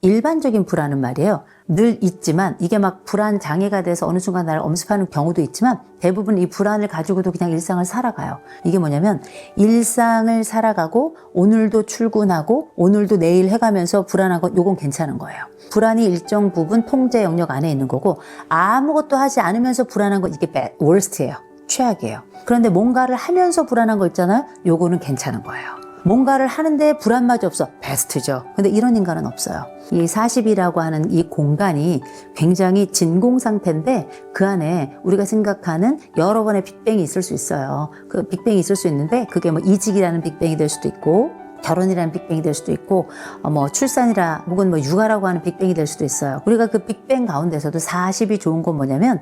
일반적인 불안은 말이에요. 늘 있지만 이게 막 불안 장애가 돼서 어느 순간 나를 엄습하는 경우도 있지만 대부분 이 불안을 가지고도 그냥 일상을 살아가요. 이게 뭐냐면 일상을 살아가고 오늘도 출근하고 오늘도 내일 해가면서 불안한 건 요건 괜찮은 거예요. 불안이 일정 부분 통제 영역 안에 있는 거고 아무것도 하지 않으면서 불안한 건 이게 worst예요. 최악이에요. 그런데 뭔가를 하면서 불안한 거 있잖아요. 요거는 괜찮은 거예요. 뭔가를 하는데 불안마저 없어. 베스트죠. 근데 이런 인간은 없어요. 이 40이라고 하는 이 공간이 굉장히 진공 상태인데 그 안에 우리가 생각하는 여러 번의 빅뱅이 있을 수 있어요. 그 빅뱅이 있을 수 있는데 그게 뭐 이직이라는 빅뱅이 될 수도 있고 결혼이라는 빅뱅이 될 수도 있고 뭐 출산이라 혹은 뭐 육아라고 하는 빅뱅이 될 수도 있어요. 우리가 그 빅뱅 가운데서도 40이 좋은 건 뭐냐면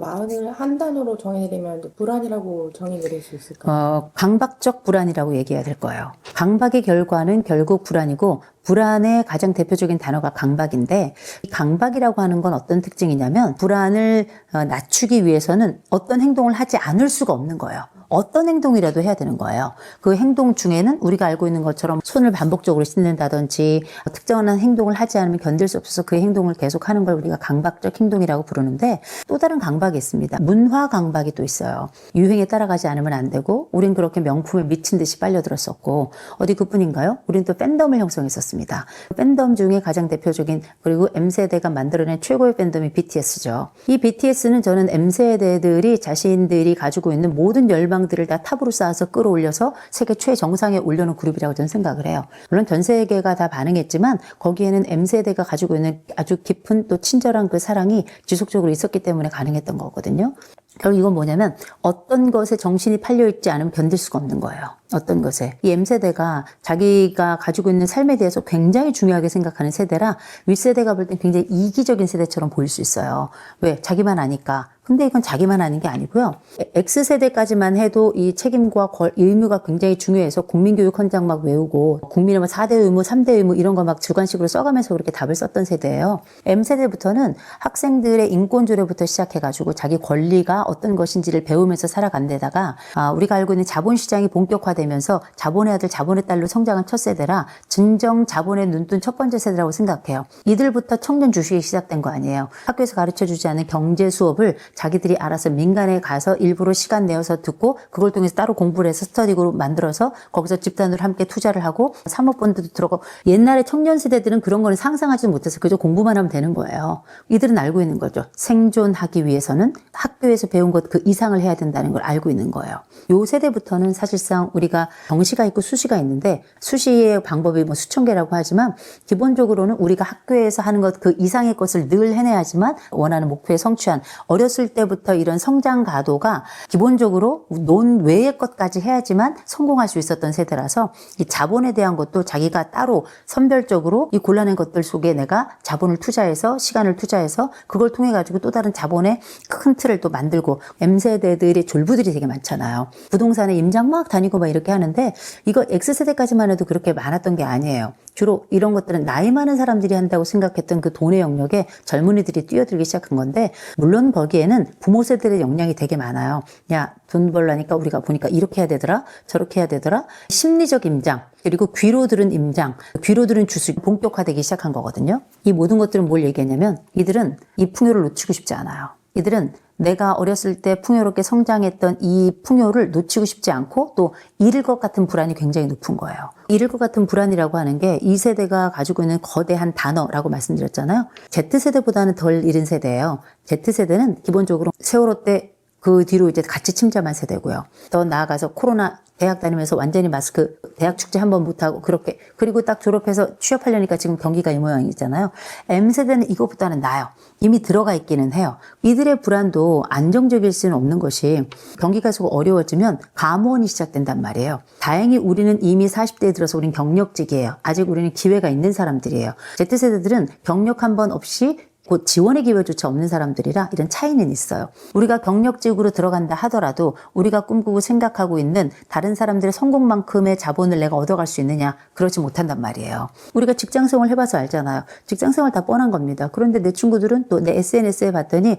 마흔을 한 단어로 정의내리면 불안이라고 정의내릴 수 있을까요? 강박적 불안이라고 얘기해야 될 거예요. 강박의 결과는 결국 불안이고 불안의 가장 대표적인 단어가 강박인데 강박이라고 하는 건 어떤 특징이냐면 불안을 낮추기 위해서는 어떤 행동을 하지 않을 수가 없는 거예요. 어떤 행동이라도 해야 되는 거예요. 그 행동 중에는 우리가 알고 있는 것처럼 손을 반복적으로 씻는다든지 특정한 행동을 하지 않으면 견딜 수 없어서 그 행동을 계속하는 걸 우리가 강박적 행동이라고 부르는데 또 다른 강박이 있습니다. 문화 강박이 또 있어요. 유행에 따라가지 않으면 안 되고 우린 그렇게 명품에 미친 듯이 빨려들었었고 어디 그뿐인가요? 우린 또 팬덤을 형성했었습니다. 팬덤 중에 가장 대표적인 그리고 M세대가 만들어낸 최고의 팬덤이 BTS죠. 이 BTS는 저는 M세대들이 자신들이 가지고 있는 모든 열망들을 다 탑으로 쌓아서 끌어올려서 세계 최정상에 올려놓은 그룹이라고 저는 생각을 해요. 물론 전 세계가 다 반응했지만 거기에는 M세대가 가지고 있는 아주 깊은 또 친절한 그 사랑이 지속적으로 있었기 때문에 가능했던 거거든요. 결국 이건 뭐냐면 어떤 것에 정신이 팔려있지 않으면 견딜 수가 없는 거예요. 어떤 것에. 이 M세대가 자기가 가지고 있는 삶에 대해서 굉장히 중요하게 생각하는 세대라 윗세대가 볼 땐 굉장히 이기적인 세대처럼 보일 수 있어요. 왜? 자기만 아니까. 근데 이건 자기만 아는 게 아니고요. X세대까지만 해도 이 책임과 의무가 굉장히 중요해서 국민교육 헌장 막 외우고 국민의 뭐 4대 의무, 3대 의무 이런 거 막 주관식으로 써가면서 그렇게 답을 썼던 세대예요. M세대부터는 학생들의 인권조례부터 시작해가지고 자기 권리가 어떤 것인지를 배우면서 살아간 데다가 우리가 알고 있는 자본시장이 본격화되면서 자본의 아들, 자본의 딸로 성장한 첫 세대라 진정 자본의 눈뜬 첫 번째 세대라고 생각해요. 이들부터 청년 주식이 시작된 거 아니에요. 학교에서 가르쳐주지 않은 경제 수업을 자기들이 알아서 민간에 가서 일부러 시간 내어서 듣고 그걸 통해서 따로 공부를 해서 스터디그룹 만들어서 거기서 집단으로 함께 투자를 하고 사모펀드도 들어가고 옛날에 청년 세대들은 그런 거는 상상하지도 못해서 그저 공부만 하면 되는 거예요. 이들은 알고 있는 거죠. 생존하기 위해서는 학교에서 배운 것 그 이상을 해야 된다는 걸 알고 있는 거예요. 요 세대부터는 사실상 우리가 정시가 있고 수시가 있는데 수시의 방법이 뭐 수천 개라고 하지만 기본적으로는 우리가 학교에서 하는 것 그 이상의 것을 늘 해내야지만 원하는 목표에 성취한 어렸을 때부터 이런 성장 가도가 기본적으로 논 외의 것까지 해야지만 성공할 수 있었던 세대라서 이 자본에 대한 것도 자기가 따로 선별적으로 이 곤란한 것들 속에 내가 자본을 투자해서 시간을 투자해서 그걸 통해 가지고 또 다른 자본의 큰 틀을 또 만들고 M세대들의 졸부들이 되게 많잖아요. 부동산에 임장 막 다니고 막 이렇게 하는데 이거 X세대까지만 해도 그렇게 많았던 게 아니에요. 주로 이런 것들은 나이 많은 사람들이 한다고 생각했던 그 돈의 영역에 젊은이들이 뛰어들기 시작한 건데 물론 거기에는 부모 세대의 영향이 되게 많아요. 야, 돈 벌라니까 우리가 보니까 이렇게 해야 되더라 저렇게 해야 되더라. 심리적 임장 그리고 귀로 들은 임장 귀로 들은 주술이 본격화되기 시작한 거거든요. 이 모든 것들은 뭘 얘기했냐면 이들은 이 풍요를 놓치고 싶지 않아요. 이들은 내가 어렸을 때 풍요롭게 성장했던 이 풍요를 놓치고 싶지 않고 또 잃을 것 같은 불안이 굉장히 높은 거예요. 잃을 것 같은 불안이라고 하는 게 이 세대가 가지고 있는 거대한 단어라고 말씀드렸잖아요. Z세대보다는 덜 잃은 세대예요. Z세대는 기본적으로 세월호 때 그 뒤로 이제 같이 침잠한 세대고요. 더 나아가서 코로나 대학 다니면서 완전히 마스크, 대학 축제 한번 못하고 그렇게 그리고 딱 졸업해서 취업하려니까 지금 경기가 이 모양이잖아요. M세대는 이거보다는 나아요. 이미 들어가 있기는 해요. 이들의 불안도 안정적일 수는 없는 것이 경기가 계속 어려워지면 감원이 시작된단 말이에요. 다행히 우리는 이미 40대에 들어서 우린 경력직이에요. 아직 우리는 기회가 있는 사람들이에요. Z세대들은 경력 한 번 없이 곧 지원의 기회조차 없는 사람들이라 이런 차이는 있어요. 우리가 경력직으로 들어간다 하더라도 우리가 꿈꾸고 생각하고 있는 다른 사람들의 성공만큼의 자본을 내가 얻어갈 수 있느냐? 그렇지 못한단 말이에요. 우리가 직장생활 해봐서 알잖아요. 직장생활 다 뻔한 겁니다. 그런데 내 친구들은 또 내 SNS에 봤더니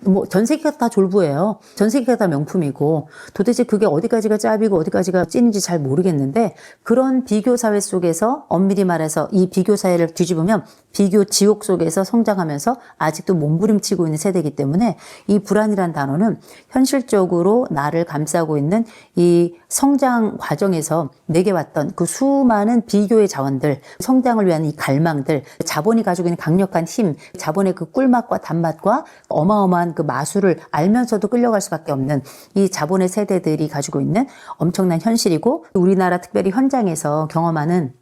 뭐 전 세계가 다 졸부예요. 전 세계가 다 명품이고 도대체 그게 어디까지가 짭이고 어디까지가 찐인지 잘 모르겠는데 그런 비교 사회 속에서 엄밀히 말해서 이 비교 사회를 뒤집으면 비교 지옥 속에서 성장하면서 아직도 몸부림치고 있는 세대이기 때문에 이 불안이란 단어는 현실적으로 나를 감싸고 있는 이 성장 과정에서 내게 왔던 그 수많은 비교의 자원들, 성장을 위한 이 갈망들, 자본이 가지고 있는 강력한 힘, 자본의 그 꿀맛과 단맛과 어마어마한 그 마술을 알면서도 끌려갈 수밖에 없는 이 자본의 세대들이 가지고 있는 엄청난 현실이고 우리나라 특별히 현장에서 경험하는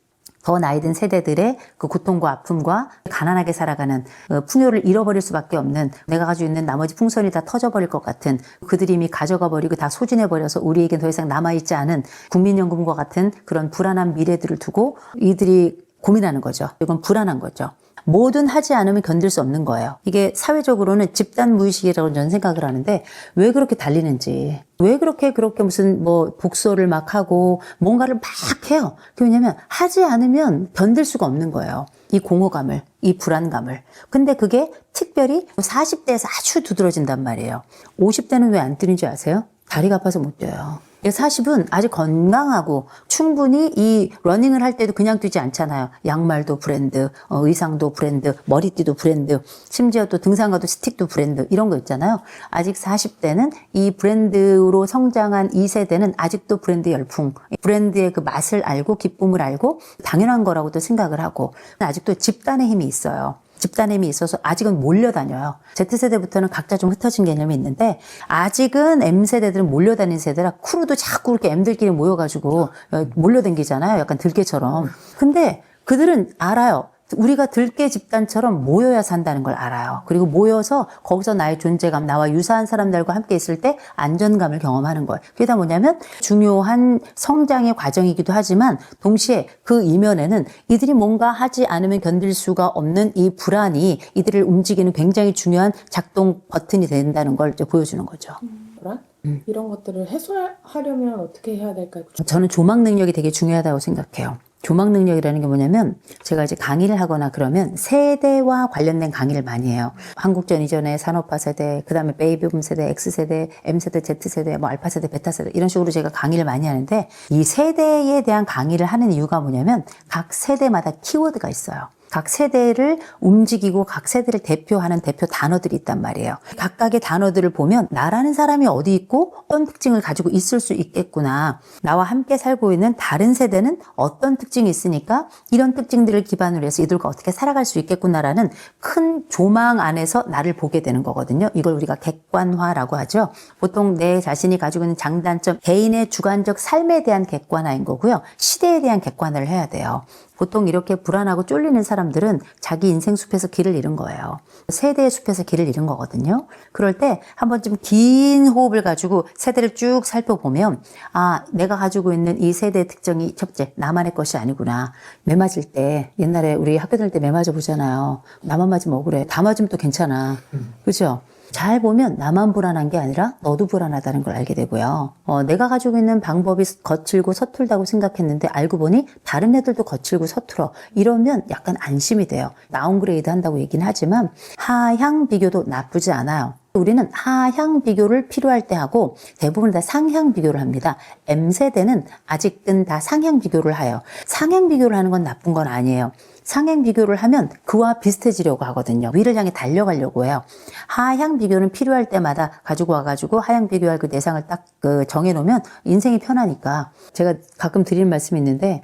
더 나이 든 세대들의 그 고통과 아픔과 가난하게 살아가는 풍요를 잃어버릴 수밖에 없는 내가 가지고 있는 나머지 풍선이 다 터져버릴 것 같은 그들이 이미 가져가 버리고 다 소진해버려서 우리에겐 더 이상 남아있지 않은 국민연금과 같은 그런 불안한 미래들을 두고 이들이 고민하는 거죠. 이건 불안한 거죠. 뭐든 하지 않으면 견딜 수 없는 거예요. 이게 사회적으로는 집단 무의식이라고 저는 생각을 하는데 왜 그렇게 달리는지 왜 그렇게 무슨 뭐 독서를 막 하고 뭔가를 막 해요. 왜냐면 하지 않으면 견딜 수가 없는 거예요. 이 공허감을, 이 불안감을. 근데 그게 특별히 40대에서 아주 두드러진단 말이에요. 50대는 왜 안 뛰는지 아세요? 다리가 아파서 못 뛰어요. 40은 아직 건강하고 충분히 이 러닝을 할 때도 그냥 뛰지 않잖아요. 양말도 브랜드, 의상도 브랜드, 머리띠도 브랜드, 심지어 또 등산 가도 스틱도 브랜드 이런 거 있잖아요. 아직 40대는 이 브랜드로 성장한 이 세대는 아직도 브랜드 열풍, 브랜드의 그 맛을 알고 기쁨을 알고 당연한 거라고도 생각을 하고 아직도 집단의 힘이 있어요. 집단의 힘이 있어서 아직은 몰려다녀요. Z세대부터는 각자 좀 흩어진 개념이 있는데 아직은 M세대들은 몰려다니는 세대라 크루도 자꾸 이렇게 M들끼리 모여가지고 몰려다니잖아요. 약간 들개처럼. 근데 그들은 알아요. 우리가 들깨 집단처럼 모여야 산다는 걸 알아요. 그리고 모여서 거기서 나의 존재감, 나와 유사한 사람들과 함께 있을 때 안전감을 경험하는 거예요. 그게 다 뭐냐면 중요한 성장의 과정이기도 하지만 동시에 그 이면에는 이들이 뭔가 하지 않으면 견딜 수가 없는 이 불안이 이들을 움직이는 굉장히 중요한 작동 버튼이 된다는 걸 이제 보여주는 거죠. 불안? 이런 것들을 해소하려면 어떻게 해야 될까요? 저는 조망 능력이 되게 중요하다고 생각해요. 조망 능력이라는 게 뭐냐면 제가 이제 강의를 하거나 그러면 세대와 관련된 강의를 많이 해요. 한국전 이전의 산업화 세대, 그 다음에 베이비붐 세대, X세대, M세대, Z세대, 뭐 알파세대, 베타세대 이런 식으로 제가 강의를 많이 하는데 이 세대에 대한 강의를 하는 이유가 뭐냐면 각 세대마다 키워드가 있어요. 각 세대를 움직이고 각 세대를 대표하는 대표 단어들이 있단 말이에요. 각각의 단어들을 보면 나라는 사람이 어디 있고 어떤 특징을 가지고 있을 수 있겠구나. 나와 함께 살고 있는 다른 세대는 어떤 특징이 있으니까 이런 특징들을 기반으로 해서 이들과 어떻게 살아갈 수 있겠구나라는 큰 조망 안에서 나를 보게 되는 거거든요. 이걸 우리가 객관화라고 하죠. 보통 내 자신이 가지고 있는 장단점, 개인의 주관적 삶에 대한 객관화인 거고요. 시대에 대한 객관화를 해야 돼요. 보통 이렇게 불안하고 쫄리는 사람들은 자기 인생 숲에서 길을 잃은 거예요. 세대의 숲에서 길을 잃은 거거든요. 그럴 때 한 번쯤 긴 호흡을 가지고 세대를 쭉 살펴보면 아, 내가 가지고 있는 이 세대의 특징이 첫째, 나만의 것이 아니구나. 매 맞을 때 옛날에 우리 학교 다닐 때 매 맞아 보잖아요. 나만 맞으면 억울해. 다 맞으면 또 괜찮아. 그죠? 잘 보면 나만 불안한 게 아니라 너도 불안하다는 걸 알게 되고요. 내가 가지고 있는 방법이 거칠고 서툴다고 생각했는데 알고 보니 다른 애들도 거칠고 서툴어. 이러면 약간 안심이 돼요. 다운그레이드 한다고 얘기는 하지만 하향 비교도 나쁘지 않아요. 우리는 하향 비교를 필요할 때 하고 대부분 다 상향 비교를 합니다. M세대는 아직은 다 상향 비교를 해요. 상향 비교를 하는 건 나쁜 건 아니에요. 상향 비교를 하면 그와 비슷해지려고 하거든요. 위를 향해 달려가려고 해요. 하향 비교는 필요할 때마다 가지고 와가지고 하향 비교할 그 대상을 딱 정해놓으면 인생이 편하니까. 제가 가끔 드리는 말씀이 있는데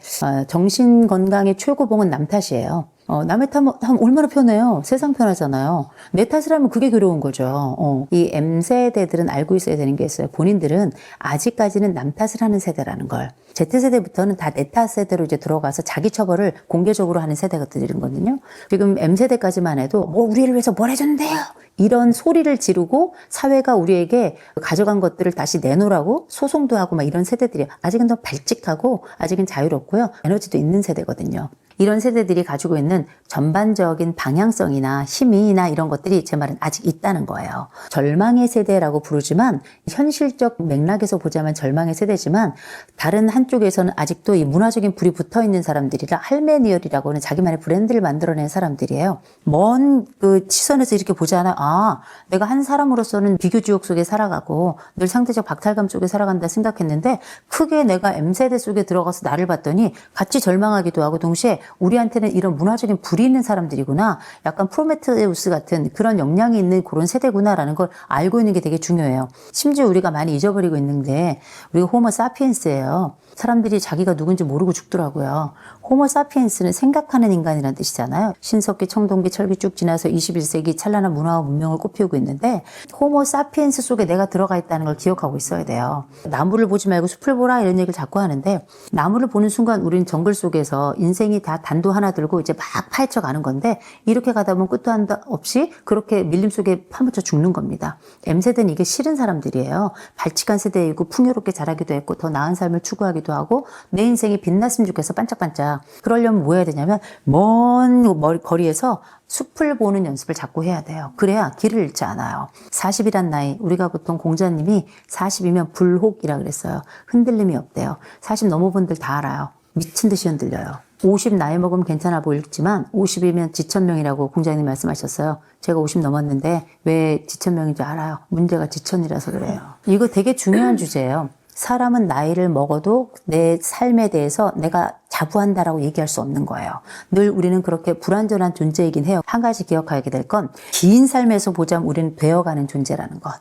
정신 건강의 최고봉은 남 탓이에요. 남의 탓하면 얼마나 편해요. 세상 편하잖아요. 내 탓을 하면 그게 괴로운 거죠. 이 M세대들은 알고 있어야 되는 게 있어요. 본인들은 아직까지는 남 탓을 하는 세대라는 걸. Z세대부터는 다 내 탓 세대로 이제 들어가서 자기 처벌을 공개적으로 하는 세대가 되거든요. 지금 M세대까지만 해도 우리를 위해서 뭘 해줬는데요. 이런 소리를 지르고 사회가 우리에게 가져간 것들을 다시 내놓으라고 소송도 하고 막 이런 세대들이에요. 아직은 더 발칙하고 아직은 자유롭고요. 에너지도 있는 세대거든요. 이런 세대들이 가지고 있는 전반적인 방향성이나 힘이나 이런 것들이 제 말은 아직 있다는 거예요. 절망의 세대라고 부르지만 현실적 맥락에서 보자면 절망의 세대지만 다른 한쪽에서는 아직도 이 문화적인 불이 붙어 있는 사람들이라 할메니얼이라고 하는 자기만의 브랜드를 만들어낸 사람들이에요. 먼 그 시선에서 이렇게 보잖아요. 아, 내가 한 사람으로서는 비교지옥 속에 살아가고 늘 상대적 박탈감 속에 살아간다 생각했는데 크게 내가 M세대 속에 들어가서 나를 봤더니 같이 절망하기도 하고 동시에 우리한테는 이런 문화적인 불이 있는 사람들이구나. 약간 프로메테우스 같은 그런 역량이 있는 그런 세대구나라는 걸 알고 있는 게 되게 중요해요. 심지어 우리가 많이 잊어버리고 있는데 우리가 호모 사피엔스예요. 사람들이 자기가 누군지 모르고 죽더라고요. 호모 사피엔스는 생각하는 인간이라는 뜻이잖아요. 신석기, 청동기, 철기 쭉 지나서 21세기 찬란한 문화와 문명을 꽃피우고 있는데 호모 사피엔스 속에 내가 들어가 있다는 걸 기억하고 있어야 돼요. 나무를 보지 말고 숲을 보라 이런 얘기를 자꾸 하는데 나무를 보는 순간 우리는 정글 속에서 인생이 다 단도 하나 들고 이제 막 파헤쳐 가는 건데 이렇게 가다 보면 끝도 한도 없이 그렇게 밀림 속에 파묻혀 죽는 겁니다. M세대는 이게 싫은 사람들이에요. 발칙한 세대이고 풍요롭게 자라기도 했고 더 나은 삶을 추구하기도 하고 내 인생이 빛났으면 좋겠어 반짝반짝. 그러려면 뭐 해야 되냐면 먼 거리에서 숲을 보는 연습을 자꾸 해야 돼요. 그래야 길을 잃지 않아요. 40이란 나이, 우리가 보통 공자님이 40이면 불혹이라 그랬어요. 흔들림이 없대요. 40 넘은 분들 다 알아요. 미친 듯이 흔들려요. 50 나이 먹으면 괜찮아 보이지만 50이면 지천명이라고 공자님 말씀하셨어요. 제가 50 넘었는데 왜 지천명인지 알아요. 문제가 지천이라서 그래요. 이거 되게 중요한 주제예요. 사람은 나이를 먹어도 내 삶에 대해서 내가 자부한다라고 얘기할 수 없는 거예요. 늘 우리는 그렇게 불완전한 존재이긴 해요. 한 가지 기억하게 될 건 긴 삶에서 보자면 우리는 되어가는 존재라는 것.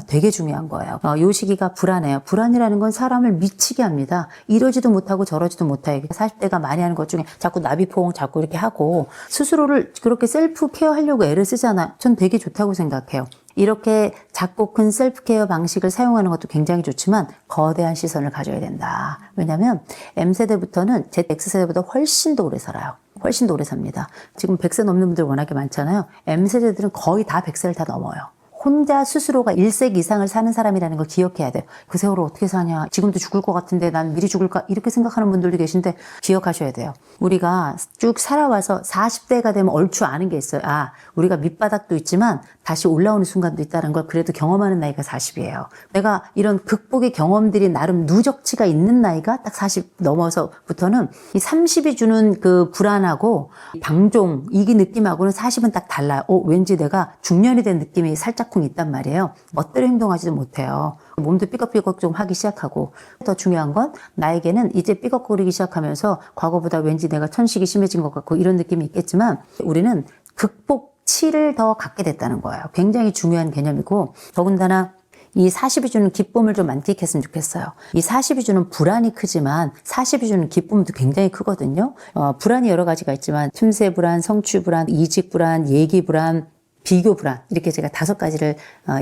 되게 중요한 거예요. 요 시기가 불안해요. 불안이라는 건 사람을 미치게 합니다. 이러지도 못하고 저러지도 못하게 40대가 많이 하는 것 중에 자꾸 나비포옹 자꾸 이렇게 하고 스스로를 그렇게 셀프 케어하려고 애를 쓰잖아요. 전 되게 좋다고 생각해요. 이렇게 작고 큰 셀프케어 방식을 사용하는 것도 굉장히 좋지만 거대한 시선을 가져야 된다. 왜냐하면 M세대부터는 X세대보다 훨씬 더 오래 살아요. 훨씬 더 오래 삽니다. 지금 100세 넘는 분들 워낙에 많잖아요. M세대들은 거의 다 100세를 다 넘어요. 혼자 스스로가 1세기 이상을 사는 사람이라는 걸 기억해야 돼요. 그 세월을 어떻게 사냐. 지금도 죽을 것 같은데 난 미리 죽을까. 이렇게 생각하는 분들도 계신데 기억하셔야 돼요. 우리가 쭉 살아와서 40대가 되면 얼추 아는 게 있어요. 아, 우리가 밑바닥도 있지만 다시 올라오는 순간도 있다는 걸 그래도 경험하는 나이가 40이에요. 내가 이런 극복의 경험들이 나름 누적치가 있는 나이가 딱 40 넘어서부터는 이 30이 주는 그 불안하고 방종, 이기 느낌하고는 40은 딱 달라요. 왠지 내가 중년이 된 느낌이 살짝쿵 있단 말이에요. 멋대로 행동하지도 못해요. 몸도 삐걱삐걱 좀 하기 시작하고 더 중요한 건 나에게는 이제 삐걱거리기 시작하면서 과거보다 왠지 내가 천식이 심해진 것 같고 이런 느낌이 있겠지만 우리는 극복치를 더 갖게 됐다는 거예요. 굉장히 중요한 개념이고 더군다나 이 40이 주는 기쁨을 좀 만끽했으면 좋겠어요. 이 40이 주는 불안이 크지만 40이 주는 기쁨도 굉장히 크거든요. 불안이 여러 가지가 있지만 틈새 불안, 성취 불안, 이직 불안, 얘기 불안, 비교 불안 이렇게 제가 5가지를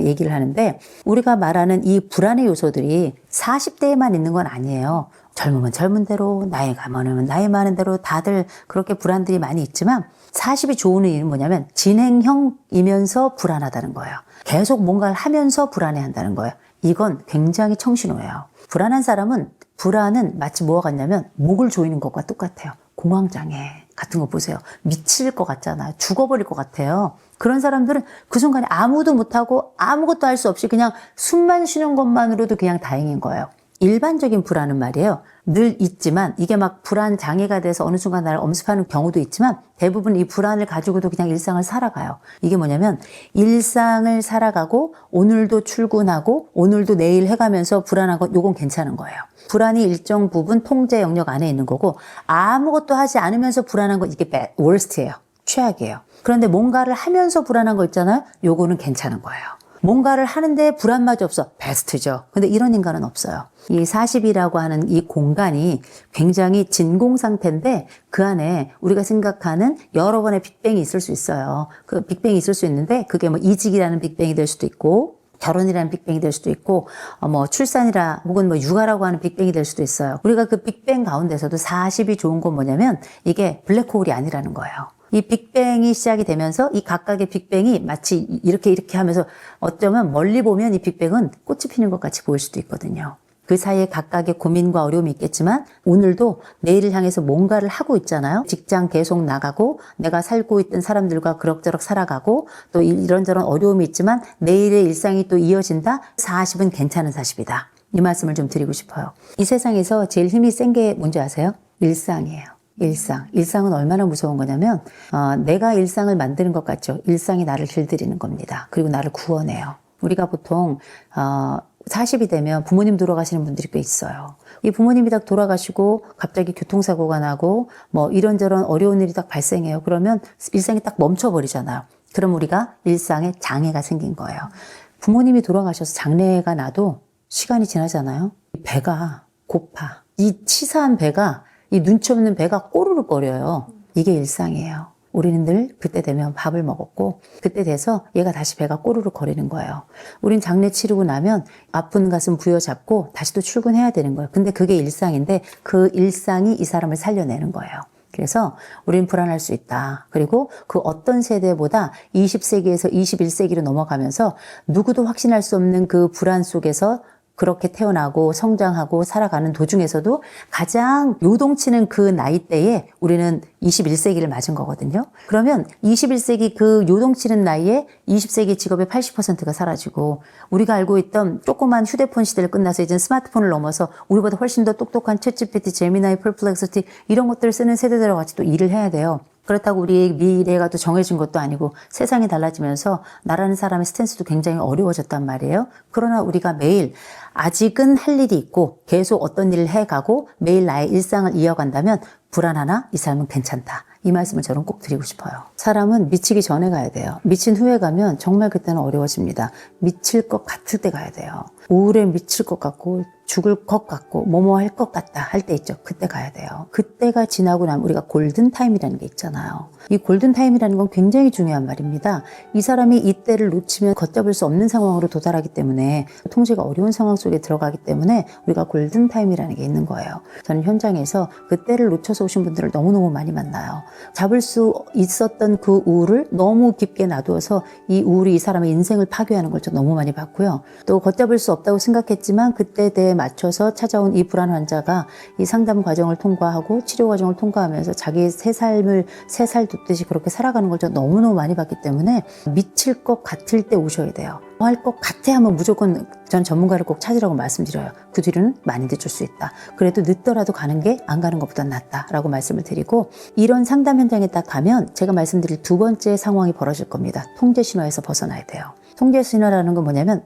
얘기를 하는데 우리가 말하는 이 불안의 요소들이 40대에만 있는 건 아니에요. 젊으면 젊은 대로 나이가 많으면 나이 많은 대로 다들 그렇게 불안들이 많이 있지만 40이 좋은 이유는 뭐냐면 진행형이면서 불안하다는 거예요. 계속 뭔가를 하면서 불안해한다는 거예요. 이건 굉장히 청신호예요. 불안한 사람은 불안은 마치 뭐와 같냐면 목을 조이는 것과 똑같아요. 공황장애 같은 거 보세요. 미칠 것 같잖아요. 죽어버릴 것 같아요. 그런 사람들은 그 순간에 아무도 못하고 아무것도 할 수 없이 그냥 숨만 쉬는 것만으로도 그냥 다행인 거예요. 일반적인 불안은 말이에요. 늘 있지만 이게 막 불안 장애가 돼서 어느 순간 나를 엄습하는 경우도 있지만 대부분 이 불안을 가지고도 그냥 일상을 살아가요. 이게 뭐냐면 일상을 살아가고 오늘도 출근하고 오늘도 내일 해가면서 불안한 건 요건 괜찮은 거예요. 불안이 일정 부분 통제 영역 안에 있는 거고 아무것도 하지 않으면서 불안한 건 이게 worst예요. 최악이에요. 그런데 뭔가를 하면서 불안한 거 있잖아요. 요거는 괜찮은 거예요. 뭔가를 하는데 불안마저 없어. 베스트죠. 근데 이런 인간은 없어요. 이 40이라고 하는 이 공간이 굉장히 진공 상태인데 그 안에 우리가 생각하는 여러 번의 빅뱅이 있을 수 있어요. 그 빅뱅이 있을 수 있는데 그게 뭐 이직이라는 빅뱅이 될 수도 있고 결혼이라는 빅뱅이 될 수도 있고 뭐 출산이라 혹은 뭐 육아라고 하는 빅뱅이 될 수도 있어요. 우리가 그 빅뱅 가운데서도 40이 좋은 건 뭐냐면 이게 블랙홀이 아니라는 거예요. 이 빅뱅이 시작이 되면서 이 각각의 빅뱅이 마치 이렇게 하면서 어쩌면 멀리 보면 이 빅뱅은 꽃이 피는 것 같이 보일 수도 있거든요. 그 사이에 각각의 고민과 어려움이 있겠지만 오늘도 내일을 향해서 뭔가를 하고 있잖아요. 직장 계속 나가고 내가 살고 있던 사람들과 그럭저럭 살아가고 또 이런저런 어려움이 있지만 내일의 일상이 또 이어진다. 40은 괜찮은 40이다. 이 말씀을 좀 드리고 싶어요. 이 세상에서 제일 힘이 센 게 뭔지 아세요? 일상이에요. 일상. 일상은 얼마나 무서운 거냐면 내가 일상을 만드는 것 같죠. 일상이 나를 길들이는 겁니다. 그리고 나를 구원해요. 우리가 보통 40이 되면 부모님 돌아가시는 분들이 꽤 있어요. 이 부모님이 딱 돌아가시고 갑자기 교통사고가 나고 뭐 이런저런 어려운 일이 딱 발생해요. 그러면 일상이 딱 멈춰버리잖아요. 그럼 우리가 일상에 장애가 생긴 거예요. 부모님이 돌아가셔서 장애가 나도 시간이 지나잖아요. 배가 고파. 이 치사한 배가, 이 눈치 없는 배가 꼬르륵거려요. 이게 일상이에요. 우리는 늘 그때 되면 밥을 먹었고 그때 돼서 얘가 다시 배가 꼬르륵 거리는 거예요. 우린 장례 치르고 나면 아픈 가슴 부여잡고 다시 또 출근해야 되는 거예요. 근데 그게 일상인데 그 일상이 이 사람을 살려내는 거예요. 그래서 우리는 불안할 수 있다. 그리고 그 어떤 세대보다 20세기에서 21세기로 넘어가면서 누구도 확신할 수 없는 그 불안 속에서 그렇게 태어나고 성장하고 살아가는 도중에서도 가장 요동치는 그 나이대에 우리는 21세기를 맞은 거거든요. 그러면 21세기 그 요동치는 나이에 20세기 직업의 80%가 사라지고 우리가 알고 있던 조그만 휴대폰 시대를 끝나서 이제 스마트폰을 넘어서 우리보다 훨씬 더 똑똑한 챗GPT, 제미나이, 퍼플렉시티 이런 것들을 쓰는 세대들과 같이 또 일을 해야 돼요. 그렇다고 우리의 미래가 또 정해진 것도 아니고 세상이 달라지면서 나라는 사람의 스탠스도 굉장히 어려워졌단 말이에요. 그러나 우리가 매일 아직은 할 일이 있고 계속 어떤 일을 해가고 매일 나의 일상을 이어간다면 불안하나 이 삶은 괜찮다. 이 말씀을 저는 꼭 드리고 싶어요. 사람은 미치기 전에 가야 돼요. 미친 후에 가면 정말 그때는 어려워집니다. 미칠 것 같을 때 가야 돼요. 우울에 미칠 것 같고 죽을 것 같고 뭐뭐 할 것 같다 할 때 있죠. 그때 가야 돼요. 그때가 지나고 나면 우리가 골든타임이라는 게 있잖아요. 이 골든타임이라는 건 굉장히 중요한 말입니다. 이 사람이 이때를 놓치면 걷잡을 수 없는 상황으로 도달하기 때문에 통제가 어려운 상황 속에 들어가기 때문에 우리가 골든타임이라는 게 있는 거예요. 저는 현장에서 그때를 놓쳐서 오신 분들을 너무너무 많이 만나요. 잡을 수 있었던 그 우울을 너무 깊게 놔두어서 이 우울이 이 사람의 인생을 파괴하는 걸 좀 너무 많이 봤고요. 또 걷잡을 수 없다고 생각했지만 그때에 맞춰서 찾아온 이 불안 환자가 이 상담 과정을 통과하고 치료 과정을 통과하면서 자기의 새 삶을 새 살 돋듯이 그렇게 살아가는 걸 좀 너무너무 많이 봤기 때문에 미칠 것 같을 때 오셔야 돼요. 할 것 같아 하면 무조건 전 전문가를 꼭 찾으라고 말씀드려요. 그 뒤로는 많이 늦을 수 있다. 그래도 늦더라도 가는 게 안 가는 것보다 낫다라고 말씀을 드리고 이런 상담 현장에 딱 가면 제가 말씀드릴 두 번째 상황이 벌어질 겁니다. 통제 신화에서 벗어나야 돼요. 통제 신화라는 건 뭐냐면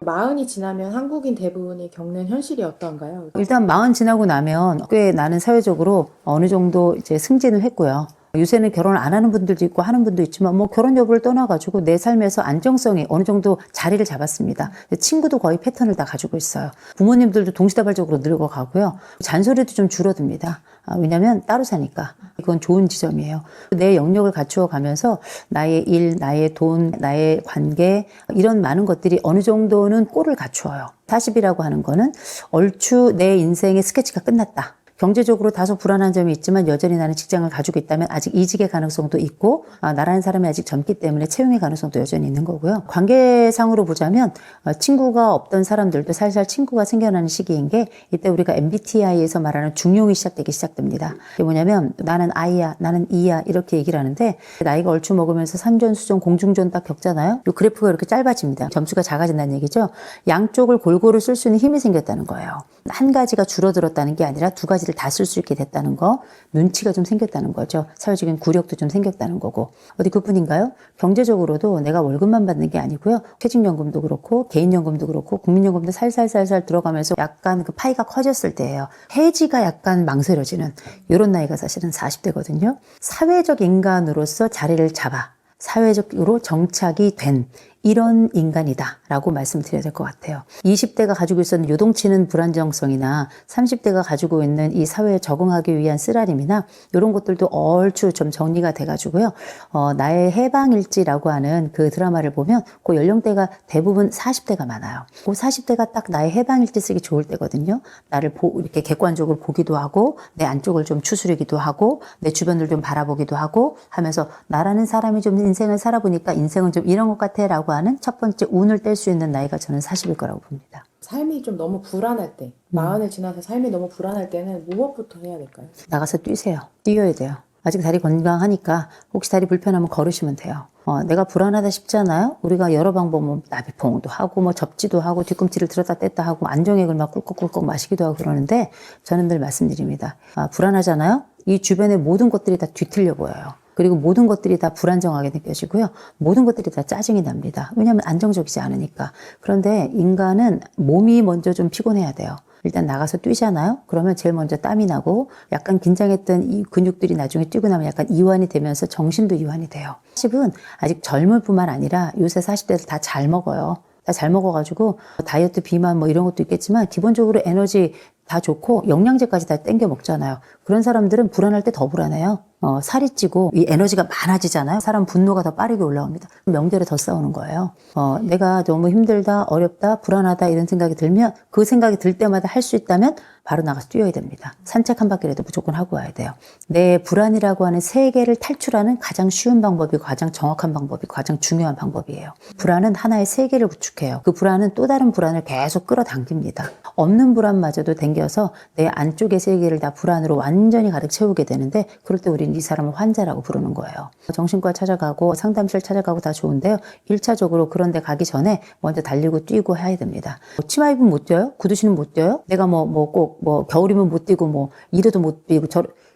마흔이 지나면 한국인 대부분이 겪는 현실이 어떤가요? 일단 40 지나고 나면 꽤 나는 사회적으로 어느 정도 이제 승진을 했고요. 요새는 결혼을 안 하는 분들도 있고 하는 분도 있지만 뭐 결혼 여부를 떠나가지고 내 삶에서 안정성이 어느 정도 자리를 잡았습니다. 친구도 거의 패턴을 다 가지고 있어요. 부모님들도 동시다발적으로 늙어가고요. 잔소리도 좀 줄어듭니다. 왜냐하면 따로 사니까. 이건 좋은 지점이에요. 내 영역을 갖추어 가면서 나의 일, 나의 돈, 나의 관계 이런 많은 것들이 어느 정도는 꼴을 갖추어요. 40이라고 하는 거는 얼추 내 인생의 스케치가 끝났다. 경제적으로 다소 불안한 점이 있지만 여전히 나는 직장을 가지고 있다면 아직 이직의 가능성도 있고 나라는 사람이 아직 젊기 때문에 채용의 가능성도 여전히 있는 거고요. 관계상으로 보자면 친구가 없던 사람들도 살살 친구가 생겨나는 시기인 게 이때 우리가 MBTI에서 말하는 중용이 시작되기 시작됩니다. 이게 뭐냐면 나는 I야, 나는 E야 이렇게 얘기를 하는데 나이가 얼추 먹으면서 산전수전 공중전 딱 겪잖아요. 이 그래프가 이렇게 짧아집니다. 점수가 작아진다는 얘기죠. 양쪽을 골고루 쓸 수 있는 힘이 생겼다는 거예요. 한 가지가 줄어들었다는 게 아니라 두 가지를 다 쓸 수 있게 됐다는 거, 눈치가 좀 생겼다는 거죠. 사회적인 구력도 좀 생겼다는 거고. 어디 그뿐인가요? 경제적으로도 내가 월급만 받는 게 아니고요. 퇴직연금도 그렇고 개인연금도 그렇고 국민연금도 살살살살 들어가면서 약간 그 파이가 커졌을 때예요. 해지가 약간 망설여지는 이런 나이가 사실은 40대거든요. 사회적 인간으로서 자리를 잡아 사회적으로 정착이 된 이런 인간이다라고 말씀드려야 될 것 같아요. 20대가 가지고 있었는 요동치는 불안정성이나 30대가 가지고 있는 이 사회에 적응하기 위한 쓰라림이나 이런 것들도 얼추 좀 정리가 돼가지고요. 나의 해방일지라고 하는 그 드라마를 보면 그 연령대가 대부분 40대가 많아요. 그 40대가 딱 나의 해방일지 쓰기 좋을 때거든요. 나를 이렇게 객관적으로 보기도 하고 내 안쪽을 좀 추스르기도 하고 내 주변을 좀 바라보기도 하고 하면서 나라는 사람이 좀 인생을 살아보니까 인생은 좀 이런 것 같아 라고 하는 첫 번째 운을 뗄 수 있는 나이가 저는 40일 거라고 봅니다. 삶이 좀 너무 불안할 때, 마흔을 지나서 삶이 너무 불안할 때는 무엇부터 해야 될까요? 나가서 뛰세요. 뛰어야 돼요. 아직 다리 건강하니까 혹시 다리 불편하면 걸으시면 돼요. 내가 불안하다 싶잖아요. 우리가 여러 방법, 뭐 나비포옹도 하고 뭐 접지도 하고 뒤꿈치를 들었다 뗐다 하고 안정액을 막 꿀꺽꿀꺽 마시기도 하고 그러는데 저는 늘 말씀드립니다. 불안하잖아요. 이 주변의 모든 것들이 다 뒤틀려 보여요. 그리고 모든 것들이 다 불안정하게 느껴지고요. 모든 것들이 다 짜증이 납니다. 왜냐하면 안정적이지 않으니까. 그런데 인간은 몸이 먼저 좀 피곤해야 돼요. 일단 나가서 뛰잖아요. 그러면 제일 먼저 땀이 나고 약간 긴장했던 이 근육들이 나중에 뛰고 나면 약간 이완이 되면서 정신도 이완이 돼요. 40은 아직 젊을 뿐만 아니라 요새 40대들 다 잘 먹어요. 다 잘 먹어가지고 다이어트 비만 뭐 이런 것도 있겠지만 기본적으로 에너지 다 좋고 영양제까지 다 땡겨 먹잖아요. 그런 사람들은 불안할 때 더 불안해요. 살이 찌고 이 에너지가 많아지잖아요. 사람 분노가 더 빠르게 올라옵니다. 명절에 더 싸우는 거예요. 내가 너무 힘들다, 어렵다, 불안하다 이런 생각이 들면 그 생각이 들 때마다 할 수 있다면 바로 나가서 뛰어야 됩니다. 산책 한 바퀴라도 무조건 하고 와야 돼요. 내 불안이라고 하는 세계를 탈출하는 가장 쉬운 방법이 가장 정확한 방법이 가장 중요한 방법이에요. 불안은 하나의 세계를 구축해요. 그 불안은 또 다른 불안을 계속 끌어당깁니다. 없는 불안마저도 당겨서 내 안쪽의 세계를 다 불안으로 완전히 가득 채우게 되는데 그럴 때 우리는 이 사람을 환자라고 부르는 거예요. 정신과 찾아가고 상담실 찾아가고 다 좋은데요. 1차적으로 그런 데 가기 전에 먼저 달리고 뛰고 해야 됩니다. 치마 입으면 못 뛰어요? 구두 신으면 못 뛰어요? 내가 꼭 겨울이면 못 뛰고 이래도 못 뛰고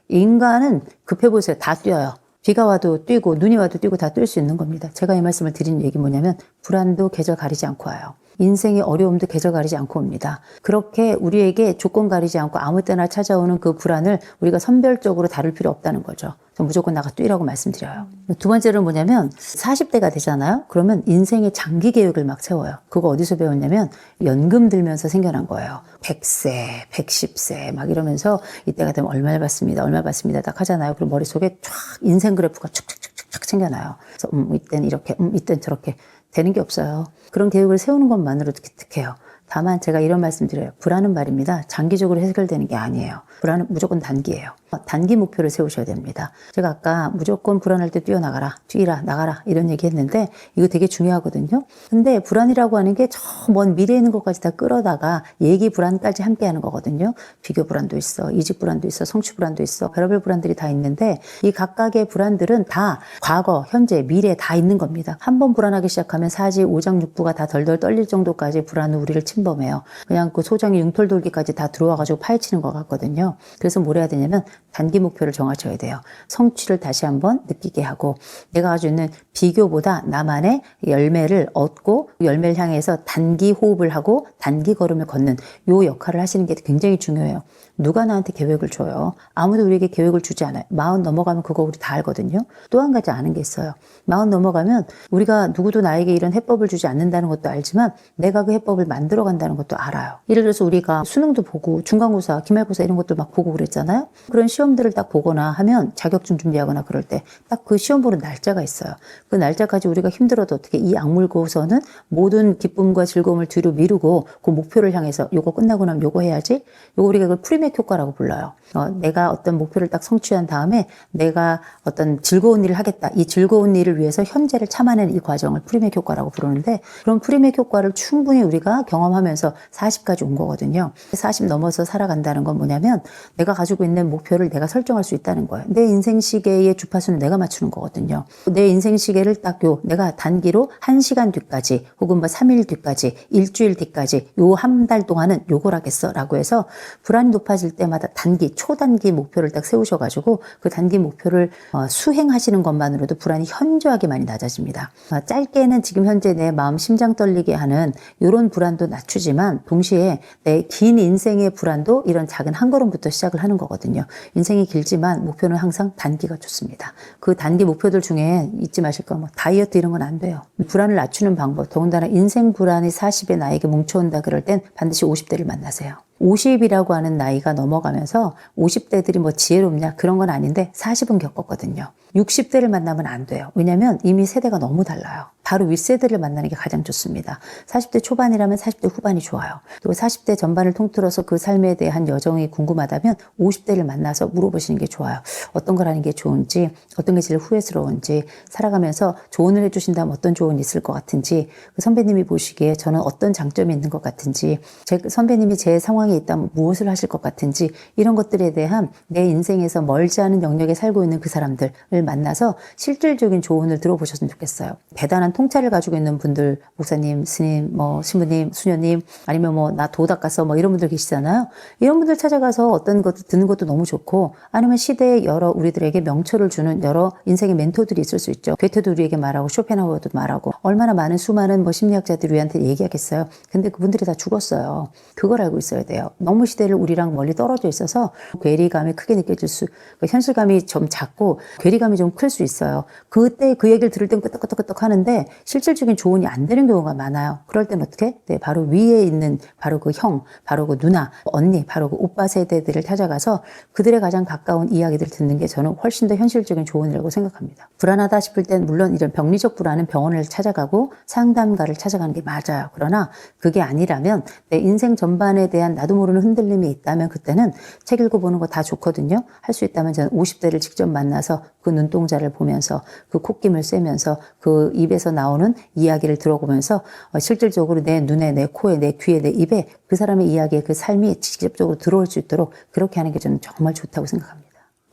인간은 급해 보세요. 다 뛰어요. 비가 와도 뛰고 눈이 와도 뛰고 다 뛸 수 있는 겁니다. 제가 이 말씀을 드리는 얘기 뭐냐면 불안도 계절 가리지 않고 와요. 인생의 어려움도 계절 가리지 않고 옵니다. 그렇게 우리에게 조건 가리지 않고 아무 때나 찾아오는 그 불안을 우리가 선별적으로 다룰 필요 없다는 거죠. 무조건 나가 뛰라고 말씀드려요. 두 번째는 뭐냐면 40대가 되잖아요. 그러면 인생의 장기 계획을 막 세워요. 그거 어디서 배웠냐면 연금 들면서 생겨난 거예요. 100세, 110세 막 이러면서 이때가 되면 얼마 받습니다 딱 하잖아요. 그리고 머릿속에 쫙 인생 그래프가 축축축축 생겨나요. 그래서 이때는 이렇게 이때는 저렇게 되는 게 없어요. 그런 계획을 세우는 것만으로도 기특해요. 다만 제가 이런 말씀 드려요. 불안은 말입니다. 장기적으로 해결되는 게 아니에요. 불안은 무조건 단기예요. 단기 목표를 세우셔야 됩니다. 제가 아까 무조건 불안할 때 뛰어나가라, 뛰라, 나가라 이런 얘기 했는데 이거 되게 중요하거든요. 근데 불안이라고 하는 게 저 먼 미래에 있는 것까지 다 끌어다가 얘기 불안까지 함께 하는 거거든요. 비교 불안도 있어, 이직 불안도 있어, 성취 불안도 있어, 별의별 불안들이 다 있는데 이 각각의 불안들은 다 과거, 현재, 미래 다 있는 겁니다. 한 번 불안하기 시작하면 사지, 오장, 육부가 다 덜덜 떨릴 정도까지 불안은 우리를 침범해요. 그냥 그 소장의 융털 돌기까지 다 들어와가지고 파헤치는 것 같거든요. 그래서 뭘 해야 되냐면 단기 목표를 정하셔야 돼요. 성취를 다시 한번 느끼게 하고 내가 가지고 있는 비교보다 나만의 열매를 얻고 열매를 향해서 단기 호흡을 하고 단기 걸음을 걷는 요 역할을 하시는 게 굉장히 중요해요. 누가 나한테 계획을 줘요? 아무도 우리에게 계획을 주지 않아요. 40 넘어가면 그거 우리 다 알거든요. 또 한 가지 아는 게 있어요. 40 넘어가면 우리가 누구도 나에게 이런 해법을 주지 않는다는 것도 알지만 내가 그 해법을 만들어 간다는 것도 알아요. 예를 들어서 우리가 수능도 보고 중간고사, 기말고사 이런 것도 막 보고 그랬잖아요. 그런 시험들을 딱 보거나 하면 자격증 준비하거나 그럴 때 딱 그 시험 보는 날짜가 있어요. 그 날짜까지 우리가 힘들어도 어떻게 이 악물고서는 모든 기쁨과 즐거움을 뒤로 미루고 그 목표를 향해서 요거 끝나고 나면 요거 해야지. 요거 우리가 그걸 프리맥 효과라고 불러요. 내가 어떤 목표를 딱 성취한 다음에 내가 어떤 즐거운 일을 하겠다. 이 즐거운 일을 위해서 현재를 참아내는 이 과정을 프리맥 효과라고 부르는데 그런 프리맥 효과를 충분히 우리가 경험하면서 40까지 온 거거든요. 40 넘어서 살아간다는 건 뭐냐면 내가 가지고 있는 목표를 내가 설정할 수 있다는 거예요. 내 인생 시계의 주파수는 내가 맞추는 거거든요. 내 인생 시계를 딱 내가 단기로 1시간 뒤까지 혹은 3일 뒤까지 일주일 뒤까지 요 한 달 동안은 요걸 하겠어 라고 해서 불안이 높아질 때마다 단기, 초단기 목표를 딱 세우셔가지고 그 단기 목표를 수행하시는 것만으로도 불안이 현저하게 많이 낮아집니다. 짧게는 지금 현재 내 마음 심장 떨리게 하는 요런 불안도 낮추지만 동시에 내 긴 인생의 불안도 이런 작은 한 걸음부터 시작을 하는 거거든요. 인생이 길지만 목표는 항상 단기가 좋습니다. 그 단기 목표들 중에 잊지 마실 거 뭐 다이어트 이런 건 안 돼요. 불안을 낮추는 방법, 더군다나 인생 불안이 40에 나에게 뭉쳐온다 그럴 땐 반드시 50대를 만나세요. 50이라고 하는 나이가 넘어가면서 50대들이 뭐 지혜롭냐 그런 건 아닌데 40은 겪었거든요. 60대를 만나면 안 돼요. 왜냐하면 이미 세대가 너무 달라요. 바로 윗세대를 만나는 게 가장 좋습니다. 40대 초반이라면 40대 후반이 좋아요. 그리고 40대 전반을 통틀어서 그 삶에 대한 여정이 궁금하다면 50대를 만나서 물어보시는 게 좋아요. 어떤 걸 하는 게 좋은지, 어떤 게 제일 후회스러운지, 살아가면서 조언을 해주신다면 어떤 조언이 있을 것 같은지, 그 선배님이 보시기에 저는 어떤 장점이 있는 것 같은지, 선배님이 제 상황에 있다면 무엇을 하실 것 같은지, 이런 것들에 대한 내 인생에서 멀지 않은 영역에 살고 있는 그 사람들을 만나서 실질적인 조언을 들어보셨으면 좋겠어요. 대단한 통찰을 가지고 있는 분들, 목사님, 스님, 뭐 신부님, 수녀님, 아니면 뭐 나 도 닦았어 뭐 이런 분들 계시잖아요. 이런 분들 찾아가서 어떤 것도 듣는 것도 너무 좋고, 아니면 시대에 여러 우리들에게 명철을 주는 여러 인생의 멘토들이 있을 수 있죠. 괴테도 우리에게 말하고 쇼펜하우어도 말하고 얼마나 많은 수많은 뭐 심리학자들이 우리한테 얘기하겠어요. 근데 그분들이 다 죽었어요. 그걸 알고 있어야 돼요. 너무 시대를 우리랑 멀리 떨어져 있어서 괴리감이 크게 느껴질 수, 현실감이 좀 작고 괴리감이 좀 클 수 있어요. 그때 그 얘기를 들을 땐 끄떡끄떡끄떡 하는데 실질적인 조언이 안 되는 경우가 많아요. 그럴 땐 어떻게? 네, 바로 위에 있는 바로 그 형, 바로 그 누나, 언니, 바로 그 오빠 세대들을 찾아가서 그들의 가장 가까운 이야기들을 듣는 게 저는 훨씬 더 현실적인 조언이라고 생각합니다. 불안하다 싶을 땐 물론 이런 병리적 불안은 병원을 찾아가고 상담가를 찾아가는 게 맞아요. 그러나 그게 아니라면 내 인생 전반에 대한 나도 모르는 흔들림이 있다면 그때는 책 읽어보는 거 다 좋거든요. 할 수 있다면 저는 50대를 직접 만나서 그 눈동자를 보면서 그 콧김을 쐬면서 그 입에서 나오는 이야기를 들어보면서 실질적으로 내 눈에, 내 코에, 내 귀에, 내 입에 그 사람의 이야기에 그 삶이 직접적으로 들어올 수 있도록 그렇게 하는 게 저는 정말 좋다고 생각합니다.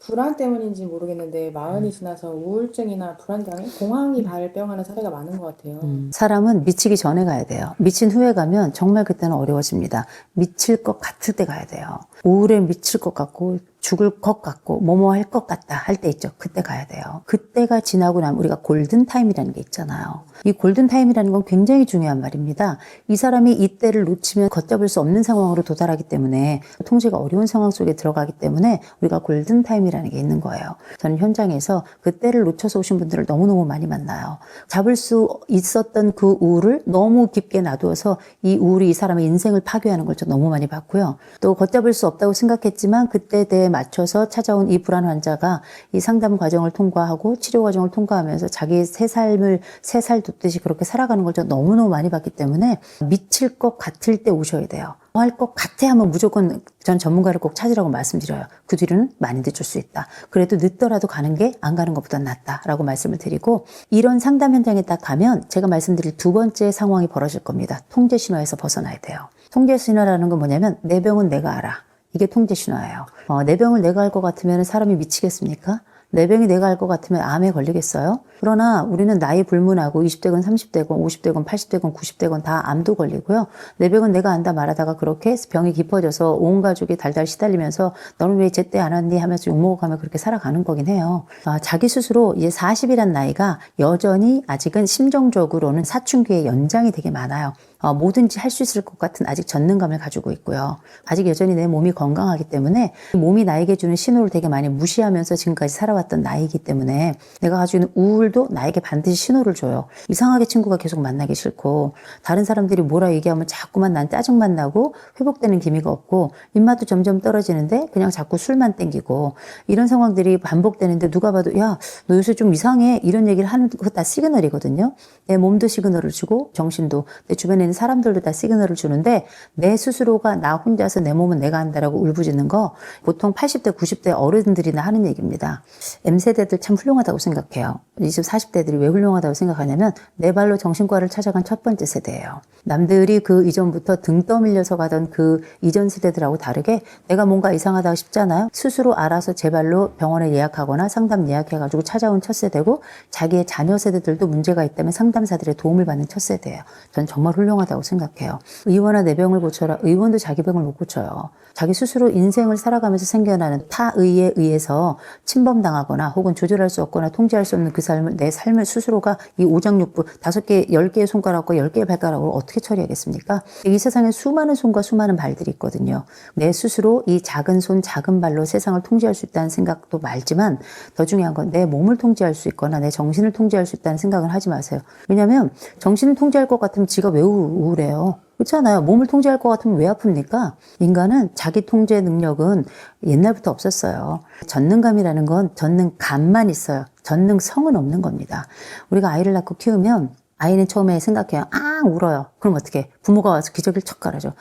불안 때문인지 모르겠는데 마흔이 지나서 우울증이나 불안장애, 공황이 발병하는 사례가 많은 것 같아요. 사람은 미치기 전에 가야 돼요. 미친 후에 가면 정말 그때는 어려워집니다. 미칠 것 같을 때 가야 돼요. 우울에 미칠 것 같고 죽을 것 같고 뭐뭐 할 것 같다 할 때 있죠. 그때 가야 돼요. 그때가 지나고 나면 우리가 골든타임이라는 게 있잖아요. 이 골든타임이라는 건 굉장히 중요한 말입니다. 이 사람이 이때를 놓치면 걷잡을 수 없는 상황으로 도달하기 때문에 통제가 어려운 상황 속에 들어가기 때문에 우리가 골든타임이라는 게 있는 거예요. 저는 현장에서 그때를 놓쳐서 오신 분들을 너무너무 많이 만나요. 잡을 수 있었던 그 우울을 너무 깊게 놔두어서 이 우울이 이 사람의 인생을 파괴하는 걸 저 너무 많이 봤고요. 또 걷잡을 수 없다고 생각했지만 그때에 대해 맞춰서 찾아온 이 불안 환자가 이 상담 과정을 통과하고 치료 과정을 통과하면서 자기 새 삶을 새 살 돋듯이 그렇게 살아가는 걸 저 너무너무 많이 봤기 때문에 미칠 것 같을 때 오셔야 돼요. 할 것 같아 하면 무조건 전 전문가를 꼭 찾으라고 말씀드려요. 그 뒤로는 많이 늦출 수 있다. 그래도 늦더라도 가는 게 안 가는 것보다 낫다라고 말씀을 드리고, 이런 상담 현장에 딱 가면 제가 말씀드릴 두 번째 상황이 벌어질 겁니다. 통제 신화에서 벗어나야 돼요. 통제 신화라는 건 뭐냐면 내 병은 내가 알아. 이게 통제 신화예요. 내 병을 내가 알 것 같으면 사람이 미치겠습니까? 내 병이 내가 알 것 같으면 암에 걸리겠어요? 그러나 우리는 나이 불문하고 20대건 30대건 50대건 80대건 90대건 다 암도 걸리고요. 내 병은 내가 안다 말하다가 그렇게 병이 깊어져서 온 가족이 달달 시달리면서 너는 왜 제때 안 왔니 하면서 욕먹어가며 그렇게 살아가는 거긴 해요. 자기 스스로 이제 40이란 나이가 여전히 아직은 심정적으로는 사춘기의 연장이 되게 많아요. 뭐든지 할 수 있을 것 같은 아직 전능감을 가지고 있고요. 아직 여전히 내 몸이 건강하기 때문에 몸이 나에게 주는 신호를 되게 많이 무시하면서 지금까지 살아왔던 나이기 때문에 내가 가지고 있는 우울도 나에게 반드시 신호를 줘요. 이상하게 친구가 계속 만나기 싫고 다른 사람들이 뭐라 얘기하면 자꾸만 난 짜증만 나고 회복되는 기미가 없고 입맛도 점점 떨어지는데 그냥 자꾸 술만 땡기고 이런 상황들이 반복되는데 누가 봐도 야, 너 요새 좀 이상해 이런 얘기를 하는 거 다 시그널이거든요. 내 몸도 시그널을 주고 정신도 내 주변에 있는 사람들도 다 시그널을 주는데 내 스스로가 나 혼자서 내 몸은 내가 한다라고 울부짖는 거 보통 80대 90대 어른들이나 하는 얘기입니다. M세대들 참 훌륭하다고 생각해요. 20, 40대들이 왜 훌륭하다고 생각하냐면 내 발로 정신과를 찾아간 첫 번째 세대예요. 남들이 그 이전부터 등 떠밀려서 가던 그 이전 세대들하고 다르게 내가 뭔가 이상하다고 싶잖아요. 스스로 알아서 제 발로 병원에 예약하거나 상담 예약해가지고 찾아온 첫 세대고 자기의 자녀 세대들도 문제가 있다면 상담사들의 도움을 받는 첫 세대예요. 전 정말 훌륭하다고 불공평하다고 생각해요. 의원아 내 병을 고쳐라. 의원도 자기 병을 못 고쳐요. 자기 스스로 인생을 살아가면서 생겨나는 타의에 의해서 침범당하거나 혹은 조절할 수 없거나 통제할 수 없는 그 삶을, 내 삶을 스스로가 이 오장육부 5개, 10개의 손가락과 10개의 발가락으로 어떻게 처리하겠습니까? 이 세상에 수많은 손과 수많은 발들이 있거든요. 내 스스로 이 작은 손, 작은 발로 세상을 통제할 수 있다는 생각도 말지만 더 중요한 건 내 몸을 통제할 수 있거나 내 정신을 통제할 수 있다는 생각을 하지 마세요. 왜냐하면 정신을 통제할 것 같으면 지가 왜 우울해요? 그렇잖아요. 몸을 통제할 것 같으면 왜 아픕니까? 인간은 자기 통제 능력은 옛날부터 없었어요. 전능감이라는 건 전능감만 있어요. 전능성은 없는 겁니다. 우리가 아이를 낳고 키우면 아이는 처음에 생각해요. 울어요. 그럼 어떻게? 부모가 와서 기저귀를 척 갈아줘.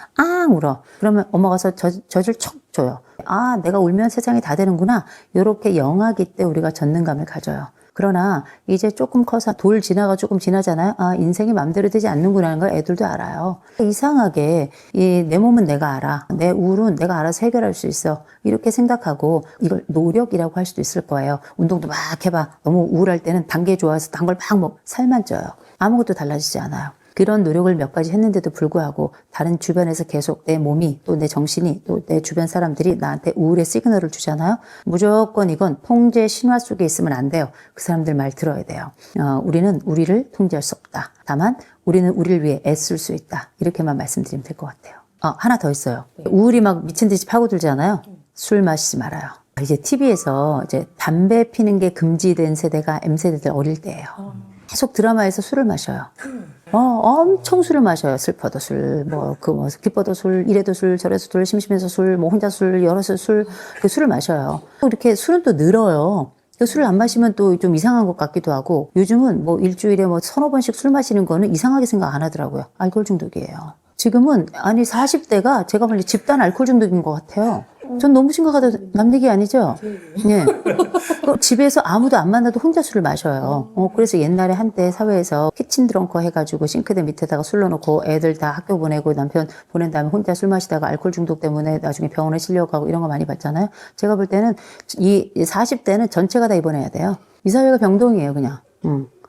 울어. 그러면 엄마가 와서 젖을 척 줘요. 내가 울면 세상이 다 되는구나. 이렇게 영아기 때 우리가 전능감을 가져요. 그러나 이제 조금 커서 돌 지나가 조금 지나잖아요. 인생이 맘대로 되지 않는구나 하는 걸 애들도 알아요. 이상하게 내 몸은 내가 알아. 내 우울은 내가 알아서 해결할 수 있어. 이렇게 생각하고 이걸 노력이라고 할 수도 있을 거예요. 운동도 막 해봐. 너무 우울할 때는 단 게 좋아서 단 걸 막 먹. 살만 쪄요. 아무것도 달라지지 않아요. 그런 노력을 몇 가지 했는데도 불구하고 다른 주변에서 계속 내 몸이 또 내 정신이 또 내 주변 사람들이 나한테 우울의 시그널을 주잖아요. 무조건 이건 통제 신화 속에 있으면 안 돼요. 그 사람들 말 들어야 돼요. 우리는 우리를 통제할 수 없다. 다만 우리는 우리를 위해 애쓸 수 있다. 이렇게만 말씀드리면 될 것 같아요. 하나 더 있어요. 우울이 막 미친 듯이 파고들잖아요. 술 마시지 말아요. 이제 TV에서 이제 담배 피는 게 금지된 세대가 M세대들 어릴 때예요. 계속 드라마에서 술을 마셔요. 엄청 술을 마셔요. 슬퍼도 술, 기뻐도 술, 이래도 술, 저래도 술, 심심해서 술, 혼자 술, 여럿이 술, 술을 마셔요. 이렇게 술은 또 늘어요. 술을 안 마시면 또 좀 이상한 것 같기도 하고, 요즘은 일주일에 서너 번씩 술 마시는 거는 이상하게 생각 안 하더라고요. 알코올 중독이에요. 지금은, 40대가 제가 보니 집단 알코올 중독인 것 같아요. 전 너무 심각하다. 남 얘기 아니죠? 네. 집에서 아무도 안 만나도 혼자 술을 마셔요. 그래서 옛날에 한때 사회에서 키친 드렁커 해가지고 싱크대 밑에다가 술 넣어놓고 애들 다 학교 보내고 남편 보낸 다음에 혼자 술 마시다가 알코올 중독 때문에 나중에 병원에 실려가고 이런 거 많이 봤잖아요. 제가 볼 때는 이 40대는 전체가 다 입원해야 돼요. 이 사회가 병동이에요, 그냥.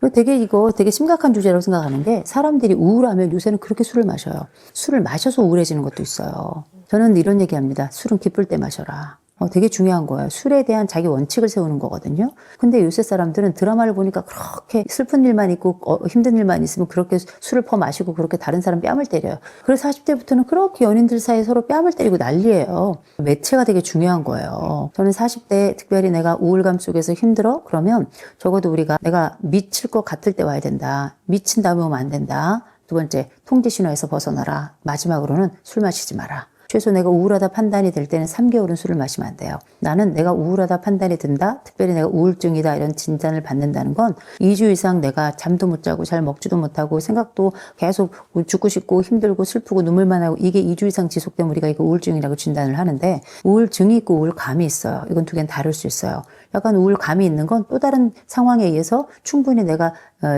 그리고 되게 심각한 주제라고 생각하는 게 사람들이 우울하면 요새는 그렇게 술을 마셔요. 술을 마셔서 우울해지는 것도 있어요. 저는 이런 얘기 합니다. 술은 기쁠 때 마셔라. 되게 중요한 거예요. 술에 대한 자기 원칙을 세우는 거거든요. 근데 요새 사람들은 드라마를 보니까 그렇게 슬픈 일만 있고 힘든 일만 있으면 그렇게 술을 퍼 마시고 그렇게 다른 사람 뺨을 때려요. 그래서 40대부터는 그렇게 연인들 사이에 서로 뺨을 때리고 난리예요. 매체가 되게 중요한 거예요. 저는 40대 특별히 내가 우울감 속에서 힘들어? 그러면 적어도 우리가 내가 미칠 것 같을 때 와야 된다. 미친 다음에 오면 안 된다. 두 번째, 통제 신호에서 벗어나라. 마지막으로는 술 마시지 마라. 최소 내가 우울하다 판단이 될 때는 3개월은 술을 마시면 안 돼요. 나는 내가 우울하다 판단이 든다. 특별히 내가 우울증이다 이런 진단을 받는다는 건 2주 이상 내가 잠도 못 자고 잘 먹지도 못하고 생각도 계속 죽고 싶고 힘들고 슬프고 눈물만 하고 이게 2주 이상 지속되면 우리가 이거 우울증이라고 진단을 하는데 우울증이 있고 우울감이 있어요. 이건 두 개는 다를 수 있어요. 약간 우울감이 있는 건 또 다른 상황에 의해서 충분히 내가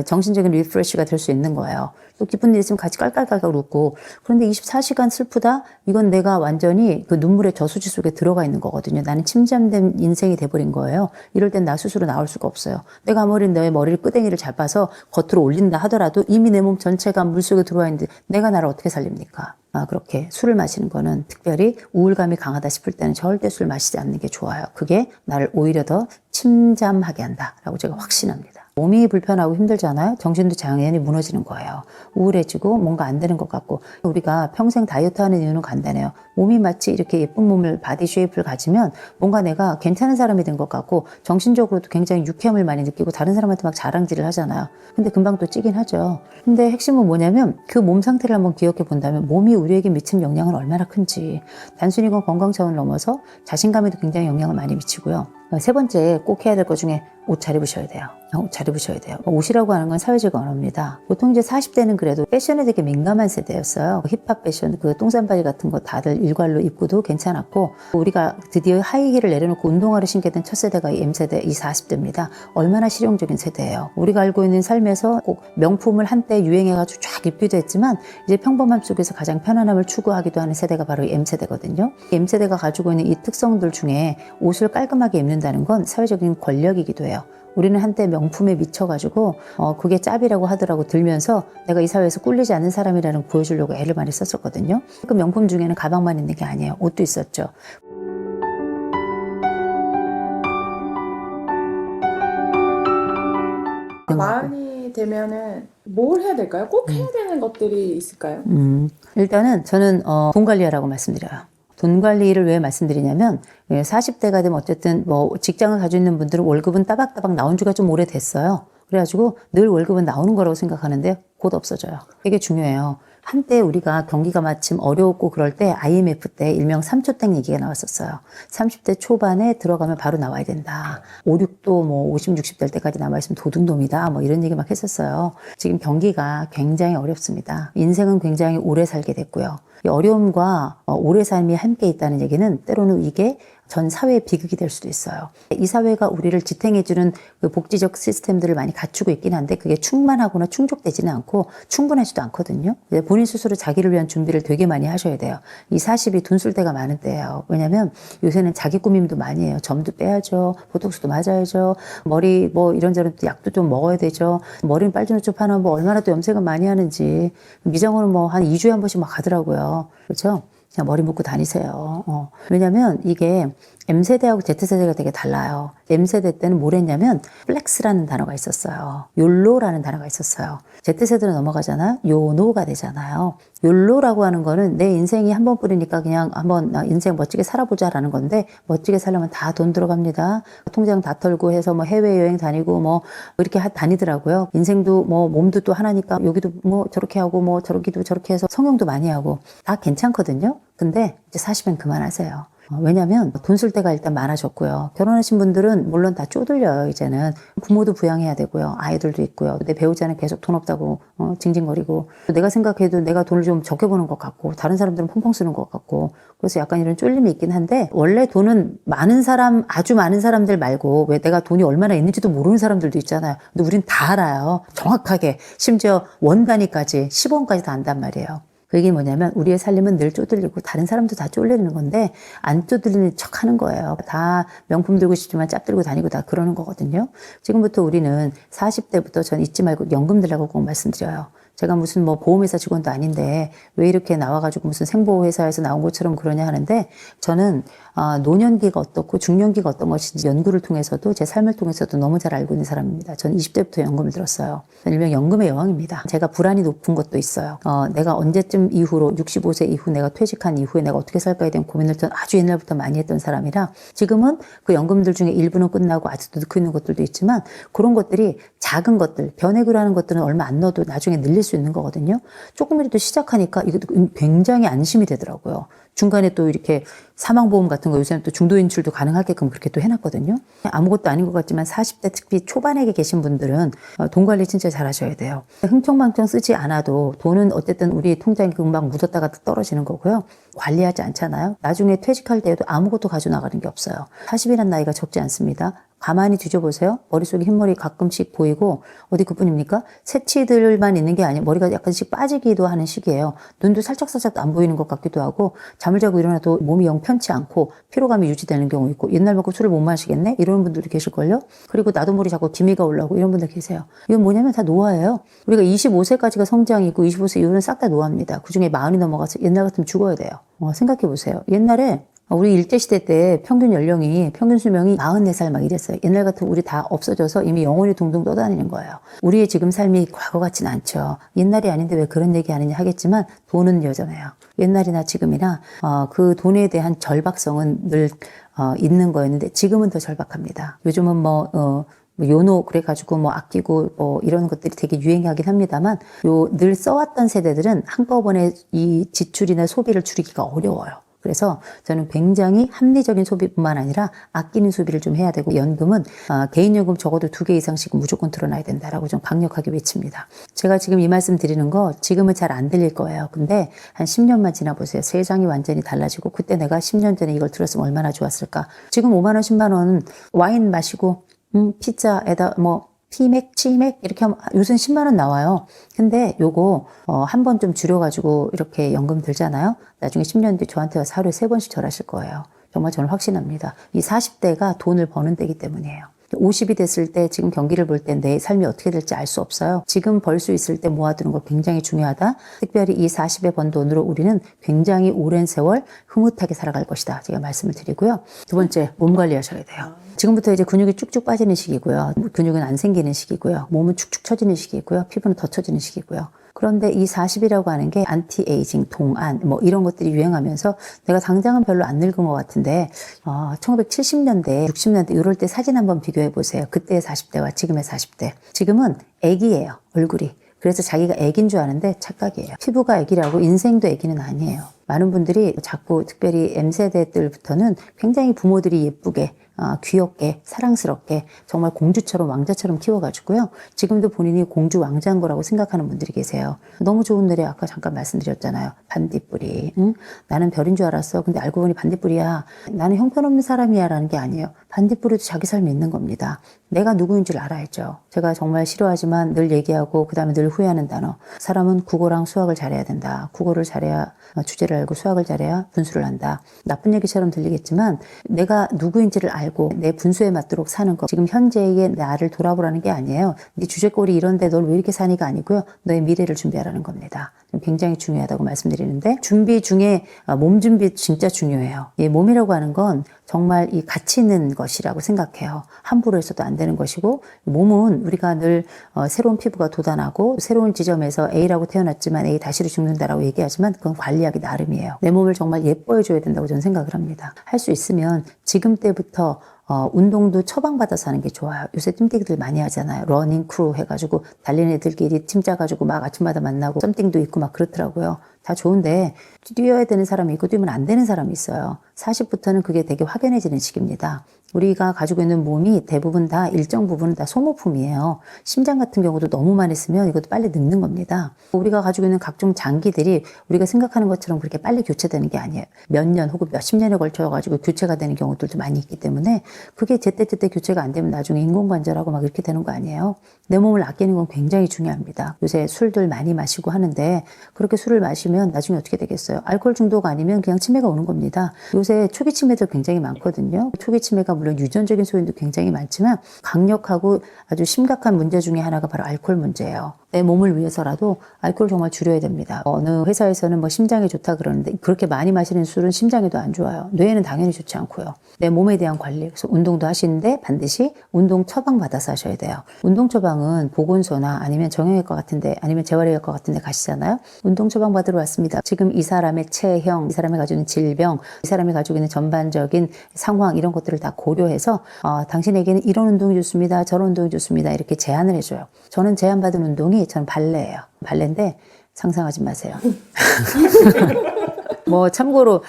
정신적인 리프레시가 될 수 있는 거예요. 또 기쁜 일 있으면 같이 깔깔깔깔 웃고 그런데 24시간 슬프다? 이건 내가 완전히 그 눈물의 저수지 속에 들어가 있는 거거든요. 나는 침잠된 인생이 돼버린 거예요. 이럴 땐 나 스스로 나올 수가 없어요. 내가 아무리 너의 머리를 끄댕이를 잡아서 겉으로 올린다 하더라도 이미 내 몸 전체가 물속에 들어와 있는데 내가 나를 어떻게 살립니까? 그렇게 술을 마시는 거는 특별히 우울감이 강하다 싶을 때는 절대 술 마시지 않는 게 좋아요. 그게 나를 오히려 더 침잠하게 한다라고 제가 확신합니다. 몸이 불편하고 힘들잖아요. 정신도 당연히 무너지는 거예요. 우울해지고 뭔가 안 되는 것 같고 우리가 평생 다이어트 하는 이유는 간단해요. 몸이 마치 이렇게 예쁜 몸을 바디 쉐이프를 가지면 뭔가 내가 괜찮은 사람이 된 것 같고 정신적으로도 굉장히 유쾌함을 많이 느끼고 다른 사람한테 막 자랑질을 하잖아요. 근데 금방 또 찌긴 하죠. 근데 핵심은 뭐냐면 그 몸 상태를 한번 기억해 본다면 몸이 우리에게 미치는 영향은 얼마나 큰지 단순히 그 건강 차원을 넘어서 자신감에도 굉장히 영향을 많이 미치고요. 세 번째 꼭 해야 될 것 중에 옷 잘 입으셔야 돼요. 옷 잘 입으셔야 돼요. 옷이라고 하는 건 사회적 언어입니다. 보통 이제 40대는 그래도 패션에 되게 민감한 세대였어요. 힙합 패션, 그 똥싼바지 같은 거 다들 일괄로 입고도 괜찮았고 우리가 드디어 하이힐을 내려놓고 운동화를 신게 된 첫 세대가 이 M세대, 이 40대입니다. 얼마나 실용적인 세대예요. 우리가 알고 있는 삶에서 꼭 명품을 한때 유행해가지고 쫙 입기도 했지만 이제 평범함 속에서 가장 편안함을 추구하기도 하는 세대가 바로 이 M세대거든요. M세대가 가지고 있는 이 특성들 중에 옷을 깔끔하게 입는다 된다는 건 사회적인 권력이기도 해요. 우리는 한때 명품에 미쳐가지고 그게 짭이라고 하더라고 들면서 내가 이 사회에서 꿀리지 않는 사람이라는 거 보여주려고 애를 많이 썼었거든요. 그 명품 중에는 가방만 있는 게 아니에요. 옷도 있었죠. 마흔이 되면은 뭘 해야 될까요? 꼭 해야 되는 것들이 있을까요? 일단은 저는 돈 관리하라고 말씀드려요. 돈 관리를 왜 말씀드리냐면 40대가 되면 어쨌든 뭐 직장을 가지고 있는 분들은 월급은 따박따박 나온 지가 좀 오래됐어요. 그래가지고 늘 월급은 나오는 거라고 생각하는데 곧 없어져요. 되게 중요해요. 한때 우리가 경기가 마침 어려웠고 그럴 때 IMF 때 일명 3초땡 얘기가 나왔었어요. 30대 초반에 들어가면 바로 나와야 된다. 5, 6도 뭐 50, 60 될 때까지 남아있으면 도둑놈이다. 뭐 이런 얘기 막 했었어요. 지금 경기가 굉장히 어렵습니다. 인생은 굉장히 오래 살게 됐고요. 이 어려움과 오래 삶이 함께 있다는 얘기는 때로는 이게 전 사회의 비극이 될 수도 있어요. 이 사회가 우리를 지탱해주는 그 복지적 시스템들을 많이 갖추고 있긴 한데 그게 충만하거나 충족되지는 않고 충분하지도 않거든요. 본인 스스로 자기를 위한 준비를 되게 많이 하셔야 돼요. 이 40이 돈 쓸 때가 많은 때예요. 왜냐면 요새는 자기 꾸밈도 많이 해요. 점도 빼야죠. 보톡스도 맞아야죠. 머리 뭐 이런저런 약도 좀 먹어야 되죠. 머리는 빨주노초 파는 뭐 얼마나 또 염색을 많이 하는지. 미정원은 뭐 한 2주에 한 번씩 막 가더라고요. 그렇죠? 그냥 머리 묶고 다니세요. 왜냐면 이게 M세대하고 Z세대가 되게 달라요. M세대 때는 뭘 했냐면 플렉스라는 단어가 있었어요. 욜로라는 단어가 있었어요. Z세대로 넘어가잖아요. 요노가 되잖아요. 욜로라고 하는 거는 내 인생이 한 번뿐이니까 그냥 한번 나 인생 멋지게 살아보자라는 건데 멋지게 살려면 다 돈 들어갑니다. 통장 다 털고 해서 뭐 해외여행 다니고 뭐 이렇게 다니더라고요. 인생도 뭐 몸도 또 하나니까 여기도 뭐 저렇게 하고 뭐 저러기도 저렇게 해서 성형도 많이 하고 다 괜찮거든요. 근데 이제 40은 그만하세요. 왜냐면 돈 쓸 때가 일단 많아졌고요. 결혼하신 분들은 물론 다 쪼들려요. 이제는 부모도 부양해야 되고요. 아이들도 있고요. 내 배우자는 계속 돈 없다고 징징거리고 내가 생각해도 내가 돈을 좀 적게 버는 것 같고 다른 사람들은 펑펑 쓰는 것 같고 그래서 약간 이런 쫄림이 있긴 한데 원래 돈은 많은 사람 아주 많은 사람들 말고 왜 내가 돈이 얼마나 있는지도 모르는 사람들도 있잖아요. 근데 우린 다 알아요. 정확하게 심지어 원 단위까지 10원까지 다 안단 말이에요. 그게 뭐냐면 우리의 살림은 늘 쪼들리고 다른 사람도 다 쫄리는 건데 안 쪼들리는 척 하는 거예요. 다 명품 들고 싶지만 짭 들고 다니고 다 그러는 거거든요. 지금부터 우리는 40대부터 전 잊지 말고 연금 들라고 꼭 말씀드려요. 제가 무슨 뭐 보험회사 직원도 아닌데 왜 이렇게 나와가지고 무슨 생보회사에서 나온 것처럼 그러냐 하는데 저는 노년기가 어떻고 중년기가 어떤 것인지 연구를 통해서도 제 삶을 통해서도 너무 잘 알고 있는 사람입니다. 저는 20대부터 연금을 들었어요. 일명 연금의 여왕입니다. 제가 불안이 높은 것도 있어요. 내가 언제쯤 이후로 65세 이후 내가 퇴직한 이후에 내가 어떻게 살까에 대한 고민을 전 아주 옛날부터 많이 했던 사람이라 지금은 그 연금들 중에 일부는 끝나고 아직도 넣고 있는 것들도 있지만 그런 것들이 작은 것들, 변액으로 하는 것들은 얼마 안 넣어도 나중에 늘릴 수 있는 거거든요. 조금이라도 시작하니까 이것도 굉장히 안심이 되더라고요. 중간에 또 이렇게 사망보험 같은 거 요새는 또 중도 인출도 가능하게끔 그렇게 또 해놨거든요. 아무것도 아닌 것 같지만 40대 특히 초반에 계신 분들은 돈 관리 진짜 잘 하셔야 돼요. 흥청망청 쓰지 않아도 돈은 어쨌든 우리 통장에 금방 묻었다가 떨어지는 거고요. 관리하지 않잖아요. 나중에 퇴직할 때에도 아무것도 가져나가는 게 없어요. 40이란 나이가 적지 않습니다. 가만히 뒤져보세요. 머릿속에 흰머리 가끔씩 보이고 어디 그뿐입니까? 새치들만 있는 게 아니에요. 머리가 약간씩 빠지기도 하는 시기예요. 눈도 살짝살짝 안 보이는 것 같기도 하고 잠을 자고 일어나도 몸이 영 편치 않고 피로감이 유지되는 경우 있고 옛날만큼 술을 못 마시겠네? 이러는 분들도 계실걸요? 그리고 나도 모르게 자꾸 기미가 올라오고 이런 분들 계세요. 이건 뭐냐면 다 노화예요. 우리가 25세까지가 성장이고 25세 이후는 싹 다 노화입니다. 그중에 40이 넘어가서 옛날 같으면 죽어야 돼요. 생각해보세요. 옛날에 우리 일제시대 때 평균 연령이, 평균 수명이 44살 막 이랬어요. 옛날 같은 우리 다 없어져서 이미 영혼이 둥둥 떠다니는 거예요. 우리의 지금 삶이 과거 같진 않죠. 옛날이 아닌데 왜 그런 얘기 하느냐 하겠지만 돈은 여전해요. 옛날이나 지금이나 그 돈에 대한 절박성은 늘 있는 거였는데 지금은 더 절박합니다. 요즘은 요노 그래가지고 아끼고 이런 것들이 되게 유행하긴 합니다만 늘 써왔던 세대들은 한꺼번에 이 지출이나 소비를 줄이기가 어려워요. 그래서 저는 굉장히 합리적인 소비뿐만 아니라 아끼는 소비를 좀 해야 되고 연금은 개인연금 적어도 2개 이상씩 무조건 들어놔야 된다라고 좀 강력하게 외칩니다. 제가 지금 이 말씀 드리는 거 지금은 잘 안 들릴 거예요. 근데 한 10년만 지나보세요. 세상이 완전히 달라지고 그때 내가 10년 전에 이걸 들었으면 얼마나 좋았을까. 지금 5만 원 10만 원 와인 마시고 피자에다 피맥, 치맥 이렇게 하면 요새는 10만 원 나와요. 근데 요거 한 번 좀 줄여가지고 이렇게 연금 들잖아요. 나중에 10년 뒤 저한테 와서 하루에 3번씩 절하실 거예요. 정말 저는 확신합니다. 이 40대가 돈을 버는 때이기 때문이에요. 50이 됐을 때 지금 경기를 볼 때 내 삶이 어떻게 될지 알 수 없어요. 지금 벌 수 있을 때 모아두는 거 굉장히 중요하다. 특별히 이 40에 번 돈으로 우리는 굉장히 오랜 세월 흐뭇하게 살아갈 것이다. 제가 말씀을 드리고요. 두 번째, 몸 관리하셔야 돼요. 지금부터 이제 근육이 쭉쭉 빠지는 시기고요. 근육은 안 생기는 시기고요. 몸은 축축 처지는 시기고요. 피부는 더 처지는 시기고요. 그런데 이 40이라고 하는 게 안티에이징, 동안 뭐 이런 것들이 유행하면서 내가 당장은 별로 안 늙은 것 같은데 1970년대, 60년대 이럴 때 사진 한번 비교해 보세요. 그때의 40대와 지금의 40대. 지금은 애기예요, 얼굴이. 그래서 자기가 애기인 줄 아는데 착각이에요. 피부가 애기라고 인생도 애기는 아니에요. 많은 분들이 자꾸 특별히 M세대들부터는 굉장히 부모들이 예쁘게 귀엽게 사랑스럽게 정말 공주처럼 왕자처럼 키워가지고요. 지금도 본인이 공주 왕자인 거라고 생각하는 분들이 계세요. 너무 좋은 노래 아까 잠깐 말씀드렸잖아요. 반딧불이. 응? 나는 별인 줄 알았어. 근데 알고 보니 반딧불이야. 나는 형편없는 사람이야 라는 게 아니에요. 반딧불이도 자기 삶이 있는 겁니다. 내가 누구인 줄 알아야죠. 제가 정말 싫어하지만 늘 얘기하고 그 다음에 늘 후회하는 단어. 사람은 국어랑 수학을 잘해야 된다. 국어를 잘해야 주제를 알고 수학을 잘해야 분수를 한다. 나쁜 얘기처럼 들리겠지만 내가 누구인지를 알고 내 분수에 맞도록 사는 거. 지금 현재의 나를 돌아보라는 게 아니에요. 네 주제꼴이 이런데 널 왜 이렇게 사니가 아니고요. 너의 미래를 준비하라는 겁니다. 굉장히 중요하다고 말씀드리는데 준비 중에 몸 준비 진짜 중요해요. 이 몸이라고 하는 건 정말 이 가치 있는 것이라고 생각해요. 함부로 해서도 안 되는 것이고 몸은 우리가 늘 새로운 피부가 돋아나고 새로운 지점에서 A라고 태어났지만 A 다시로 죽는다라고 얘기하지만 그건 관리하기 나름이에요. 내 몸을 정말 예뻐해줘야 된다고 저는 생각을 합니다. 할 수 있으면 지금 때부터 운동도 처방받아서 하는 게 좋아요. 요새 띰띠기들 많이 하잖아요. 러닝 크루 해가지고 달리는 애들끼리 팀 짜가지고 막 아침마다 만나고 썸띵도 있고 막 그렇더라고요. 다 좋은데 뛰어야 되는 사람이 있고 뛰면 안 되는 사람이 있어요. 40부터는 그게 되게 확연해지는 시기입니다. 우리가 가지고 있는 몸이 대부분 다 일정 부분은 다 소모품이에요. 심장 같은 경우도 너무 많이 쓰면 이것도 빨리 늙는 겁니다. 우리가 가지고 있는 각종 장기들이 우리가 생각하는 것처럼 그렇게 빨리 교체되는 게 아니에요. 몇 년 혹은 몇십 년에 걸쳐가지고 교체가 되는 경우들도 많이 있기 때문에 그게 제때제때 교체가 안 되면 나중에 인공관절하고 막 이렇게 되는 거 아니에요. 내 몸을 아끼는 건 굉장히 중요합니다. 요새 술들 많이 마시고 하는데 그렇게 술을 마시면 나중에 어떻게 되겠어요? 알코올 중독 아니면 그냥 치매가 오는 겁니다. 요새 초기 치매도 굉장히 많거든요. 초기 치매가 물론 유전적인 소인도 굉장히 많지만 강력하고 아주 심각한 문제 중에 하나가 바로 알코올 문제예요. 내 몸을 위해서라도 알코올 정말 줄여야 됩니다. 어느 회사에서는 뭐 심장에 좋다 그러는데 그렇게 많이 마시는 술은 심장에도 안 좋아요. 뇌에는 당연히 좋지 않고요. 내 몸에 대한 관리. 그래서 운동도 하시는데 반드시 운동 처방 받아서 하셔야 돼요. 운동 처방은 보건소나 아니면 정형외과 같은데 아니면 재활의학과 같은데 가시잖아요. 운동 처방 받으러 왔습니다. 지금 이 사람의 체형, 이 사람이 가지고 있는 질병, 이 사람이 가지고 있는 전반적인 상황 이런 것들을 다 고려해서 당신에게는 이런 운동이 좋습니다. 저런 운동이 좋습니다. 이렇게 제안을 해줘요. 저는 제안받은 운동이 저는 발레예요. 발레인데 상상하지 마세요. 뭐 참고로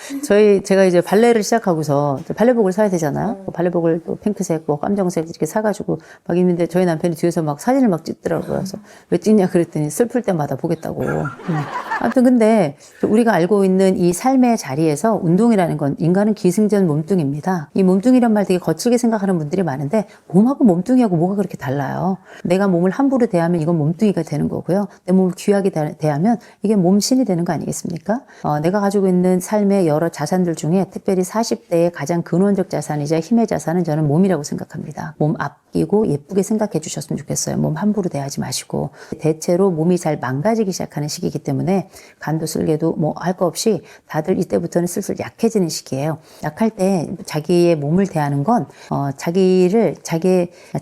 제가 이제 발레를 시작하고서 발레복을 사야 되잖아요. 발레복을 또 핑크색, 뭐 깜정색 이렇게 사가지고 막 입는데 저희 남편이 뒤에서 막 사진을 막 찍더라고요. 그래서 왜 찍냐 그랬더니 슬플 때마다 보겠다고. 아무튼 근데 우리가 알고 있는 이 삶의 자리에서 운동이라는 건 인간은 기승전 몸뚱입니다. 이 몸뚱이란 말 되게 거칠게 생각하는 분들이 많은데 몸하고 몸뚱이하고 뭐가 그렇게 달라요. 내가 몸을 함부로 대하면 이건 몸뚱이가 되는 거고요. 내 몸을 귀하게 대하면 이게 몸신이 되는 거 아니겠습니까? 내가 가지고 있는 삶의 여러 자산들 중에 특별히 40대의 가장 근원적 자산이자 힘의 자산은 저는 몸이라고 생각합니다. 몸 아끼고 예쁘게 생각해 주셨으면 좋겠어요. 몸 함부로 대하지 마시고. 대체로 몸이 잘 망가지기 시작하는 시기이기 때문에 간도 쓸개도 뭐 할 거 없이 다들 이때부터는 슬슬 약해지는 시기예요. 약할 때 자기의 몸을 대하는 건 자기의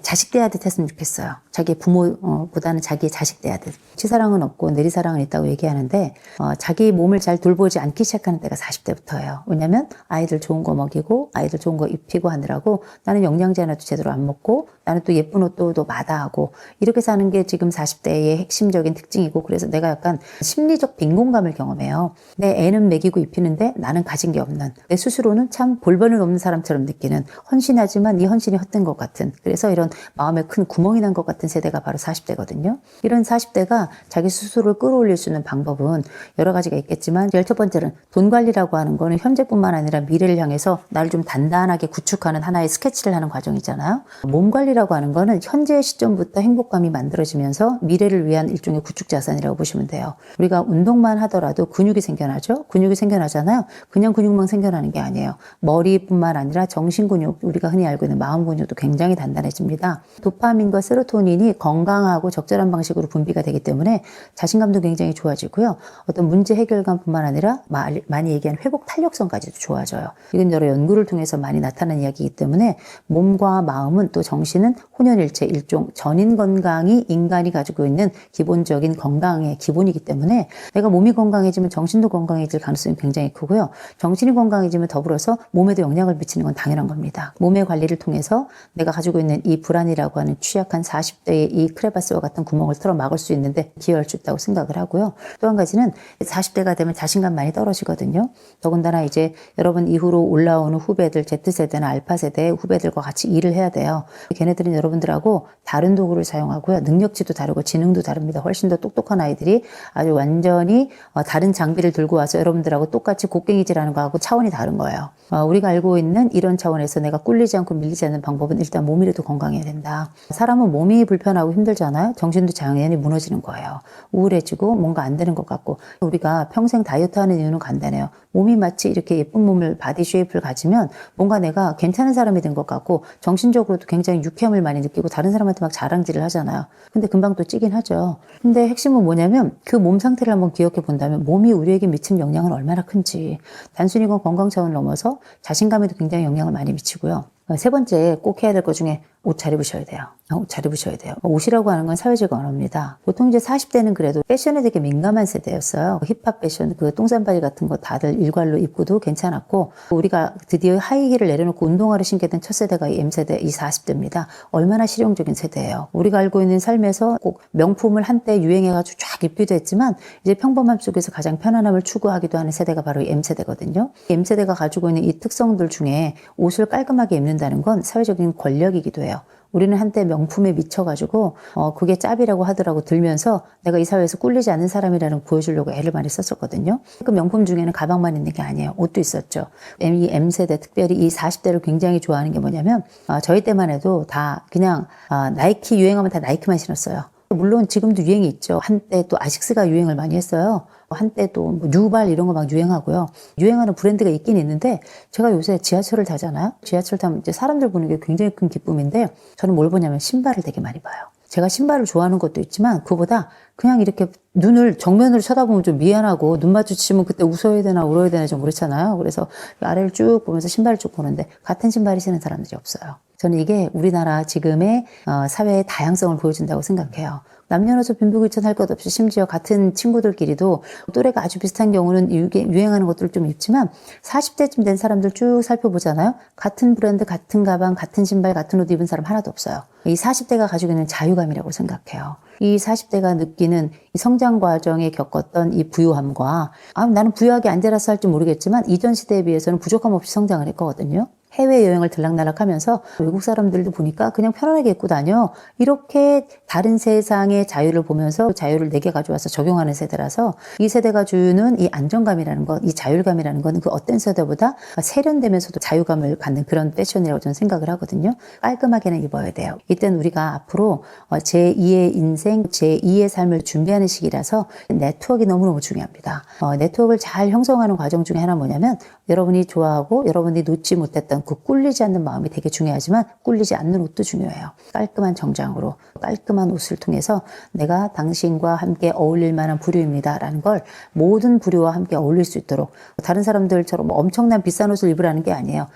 자식 대하듯 했으면 좋겠어요. 자기 부모보다는 자기의 자식 대하듯. 치사랑은 없고 내리사랑은 있다고 얘기하는데 자기 몸을 잘 돌보지 않기 시작하는 때가 40대부터예요. 왜냐면 아이들 좋은 거 먹이고 아이들 좋은 거 입히고 하느라고 나는 영양제 하나도 제대로 안 먹고 나는 또 예쁜 옷도 또 마다하고 이렇게 사는 게 지금 40대의 핵심적인 특징이고 그래서 내가 약간 심리적 빈곤감을 경험해요. 내 애는 먹이고 입히는데 나는 가진 게 없는 내 스스로는 참 볼버릇 없는 사람처럼 느끼는 헌신하지만 이 헌신이 헛된 것 같은 그래서 이런 마음에 큰 구멍이 난 것 같은 세대가 바로 40대거든요. 이런 40대가 자기 스스로를 끌어올릴 수 있는 방법은 여러 가지가 있겠지만 제일 첫 번째는 돈 관리라고 하는 거는 현재뿐만 아니라 미래를 향해서 나를 좀 단단하게 구축하는 하나의 스케치를 하는 과정이잖아요. 몸 관리라고 하는 거는 현재 시점부터 행복감이 만들어지면서 미래를 위한 일종의 구축 자산이라고 보시면 돼요. 우리가 운동만 하더라도 근육이 생겨나죠. 근육이 생겨나잖아요. 그냥 근육만 생겨나는 게 아니에요. 머리뿐만 아니라 정신 근육, 우리가 흔히 알고 있는 마음 근육도 굉장히 단단해집니다. 도파민과 세로토닌이 건강하고 적절한 방식으로 분비가 되기 때문에 자신감도 굉장히 좋아지고요. 어떤 문제 해결감뿐만 아니라 많이 얘기하는 회복 탄력성까지도 좋아져요. 이건 여러 연구를 통해서 많이 나타난 이야기이기 때문에 몸과 마음은 또 정신은 혼연일체, 일종 전인 건강이 인간이 가지고 있는 기본적인 건강의 기본이기 때문에 내가 몸이 건강해지면 정신도 건강해질 가능성이 굉장히 크고요. 정신이 건강해지면 더불어서 몸에도 영향을 미치는 건 당연한 겁니다. 몸의 관리를 통해서 내가 가지고 있는 이 불안이라고 하는 취약한 40대의 이 크레바스와 같은 구멍을 털어 막을 수 있는데 기여할 수 있다고 생각을 하고요. 또 한 가지는 40대가 되면 자신감 많이 떨어지거든요. 더군다나 이제 여러분 이후로 올라오는 후배들, Z세대나 알파세대의 후배들과 같이 일을 해야 돼요. 걔네들은 여러분들하고 다른 도구를 사용하고요. 능력치도 다르고 지능도 다릅니다. 훨씬 더 똑똑한 아이들이 아주 완전히 다른 장비를 들고 와서 여러분들하고 똑같이 곡괭이질하는 거하고 차원이 다른 거예요. 우리가 알고 있는 이런 차원에서 내가 꿀리지 않고 밀리지 않는 방법은 일단 몸이라도 건강해야 된다. 사람은 몸이 불편하고 힘들잖아요. 정신도 당연히 무너지는 거예요. 우울해지고 뭔가 안 되는 것 같고. 우리가 평생 다이어트 하는 이유는 간단해요. 몸이 마치 이렇게 예쁜 몸을 바디 쉐입을 가지면 뭔가 내가 괜찮은 사람이 된 것 같고 정신적으로도 굉장히 유쾌함을 많이 느끼고 다른 사람한테 막 자랑질을 하잖아요. 근데 금방 또 찌긴 하죠. 근데 핵심은 뭐냐면 그 몸 상태를 한번 기억해 본다면 몸이 우리에게 미치는 영향은 얼마나 큰지. 단순히 그 건강 차원을 넘어서 자신감에도 굉장히 영향을 많이 미치고요. 세 번째 꼭 해야 될 것 중에 옷 잘 입으셔야 돼요. 옷 잘 입으셔야 돼요. 옷이라고 하는 건 사회적 언어입니다. 보통 이제 40대는 그래도 패션에 되게 민감한 세대였어요. 힙합 패션, 그 똥산바지 같은 거 다들 일괄로 입고도 괜찮았고, 우리가 드디어 하이힐을 내려놓고 운동화를 신게 된 첫 세대가 이 M세대, 이 40대입니다. 얼마나 실용적인 세대예요. 우리가 알고 있는 삶에서 꼭 명품을 한때 유행해가지고 쫙 입기도 했지만, 이제 평범함 속에서 가장 편안함을 추구하기도 하는 세대가 바로 이 M세대거든요. M세대가 가지고 있는 이 특성들 중에 옷을 깔끔하게 입는다는 건 사회적인 권력이기도 해요. 우리는 한때 명품에 미쳐가지고 그게 짭이라고 하더라고 들면서 내가 이 사회에서 꿀리지 않는 사람이라는 거 보여주려고 애를 많이 썼었거든요. 그 명품 중에는 가방만 있는 게 아니에요. 옷도 있었죠. 이 M세대, 특별히 이 40대를 굉장히 좋아하는 게 뭐냐면 저희 때만 해도 다 그냥 나이키 유행하면 다 나이키만 신었어요. 물론 지금도 유행이 있죠. 한때 또 아식스가 유행을 많이 했어요. 한때 또 뭐 뉴발 이런 거 막 유행하고요. 유행하는 브랜드가 있긴 있는데 제가 요새 지하철을 타잖아요. 지하철 타면 이제 사람들 보는 게 굉장히 큰 기쁨인데 저는 뭘 보냐면 신발을 되게 많이 봐요. 제가 신발을 좋아하는 것도 있지만 그보다 그냥 이렇게 눈을 정면으로 쳐다보면 좀 미안하고 눈 마주치면 그때 웃어야 되나 울어야 되나 좀 그렇잖아요. 그래서 아래를 쭉 보면서 신발을 쭉 보는데 같은 신발을 신는 사람들이 없어요. 저는 이게 우리나라 지금의 사회의 다양성을 보여준다고 생각해요. 남녀노소 빈부귀천할 것 없이 심지어 같은 친구들끼리도 또래가 아주 비슷한 경우는 유행하는 것들을 좀 입지만 40대쯤 된 사람들 쭉 살펴보잖아요. 같은 브랜드, 같은 가방, 같은 신발, 같은 옷 입은 사람 하나도 없어요. 이 40대가 가지고 있는 자유감이라고 생각해요. 이 40대가 느끼는 이 성장 과정에 겪었던 이 부유함과 나는 부유하게 안 자라서 할지 모르겠지만 이전 시대에 비해서는 부족함 없이 성장을 했거든요. 해외여행을 들락날락하면서 외국 사람들도 보니까 그냥 편안하게 입고 다녀. 이렇게 다른 세상의 자유를 보면서 자유를 내게 가져와서 적용하는 세대라서 이 세대가 주는 이 안정감이라는 것, 이 자율감이라는 건 그 어떤 세대보다 세련되면서도 자유감을 갖는 그런 패션이라고 저는 생각을 하거든요. 깔끔하게는 입어야 돼요. 이땐 우리가 앞으로 제2의 인생, 제2의 삶을 준비하는 시기라서 네트워크가 너무너무 중요합니다. 네트워크를 잘 형성하는 과정 중에 하나 뭐냐면 여러분이 좋아하고 여러분이 놓지 못했던 그 꿀리지 않는 마음이 되게 중요하지만 꿀리지 않는 옷도 중요해요. 깔끔한 정장으로 깔끔한 옷을 통해서 내가 당신과 함께 어울릴 만한 부류입니다 라는 걸 모든 부류와 함께 어울릴 수 있도록 다른 사람들처럼 엄청난 비싼 옷을 입으라는 게 아니에요.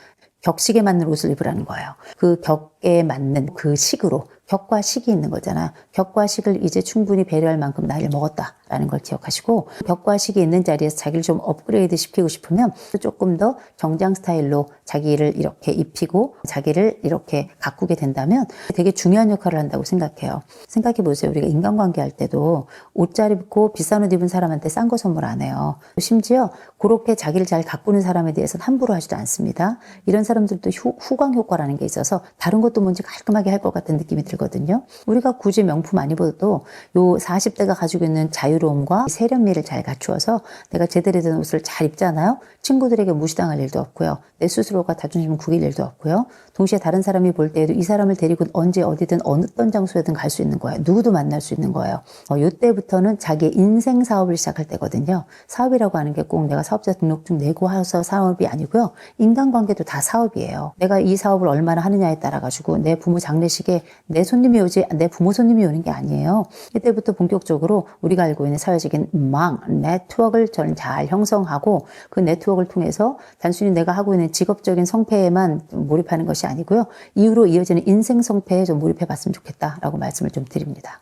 격식에 맞는 옷을 입으라는 거예요. 그 격에 맞는 그 식으로 격과 식이 있는 거잖아요. 격과 식을 이제 충분히 배려할 만큼 나이를 먹었다라는 걸 기억하시고 격과 식이 있는 자리에서 자기를 좀 업그레이드 시키고 싶으면 조금 더 정장 스타일로 자기를 이렇게 입히고 자기를 이렇게 가꾸게 된다면 되게 중요한 역할을 한다고 생각해요. 생각해 보세요. 우리가 인간관계 할 때도 옷 잘 입고 비싼 옷 입은 사람한테 싼 거 선물 안 해요. 심지어 그렇게 자기를 잘 가꾸는 사람에 대해서는 함부로 하지도 않습니다. 이런 사람들도 후광 효과라는 게 있어서 다른 것도 뭔지 깔끔하게 할 것 같은 느낌이 들거든요. 우리가 굳이 명품 안 입어도 요 40대가 가지고 있는 자유 여유로움과 세련미를 잘 갖추어서 내가 제대로 된 옷을 잘 입잖아요. 친구들에게 무시당할 일도 없고요. 내 스스로가 자존심을 구길 일도 없고요. 동시에 다른 사람이 볼 때에도 이 사람을 데리고 언제 어디든 어떤 장소에든 갈 수 있는 거예요. 누구도 만날 수 있는 거예요. 이때부터는 자기의 인생 사업을 시작할 때거든요. 사업이라고 하는 게 꼭 내가 사업자 등록증 내고 해서 사업이 아니고요. 인간관계도 다 사업이에요. 내가 이 사업을 얼마나 하느냐에 따라 가지고 내 부모 장례식에 내 손님이 오지 내 부모 손님이 오는 게 아니에요. 이때부터 본격적으로 우리가 알고 있는 사회적인 네트워크를 저는 잘 형성하고 그 네트워크를 통해서 단순히 내가 하고 있는 직업적인 성패에만 몰입하는 것이 아니고요. 이후로 이어지는 인생 성패에 좀 몰입해 봤으면 좋겠다라고 말씀을 좀 드립니다.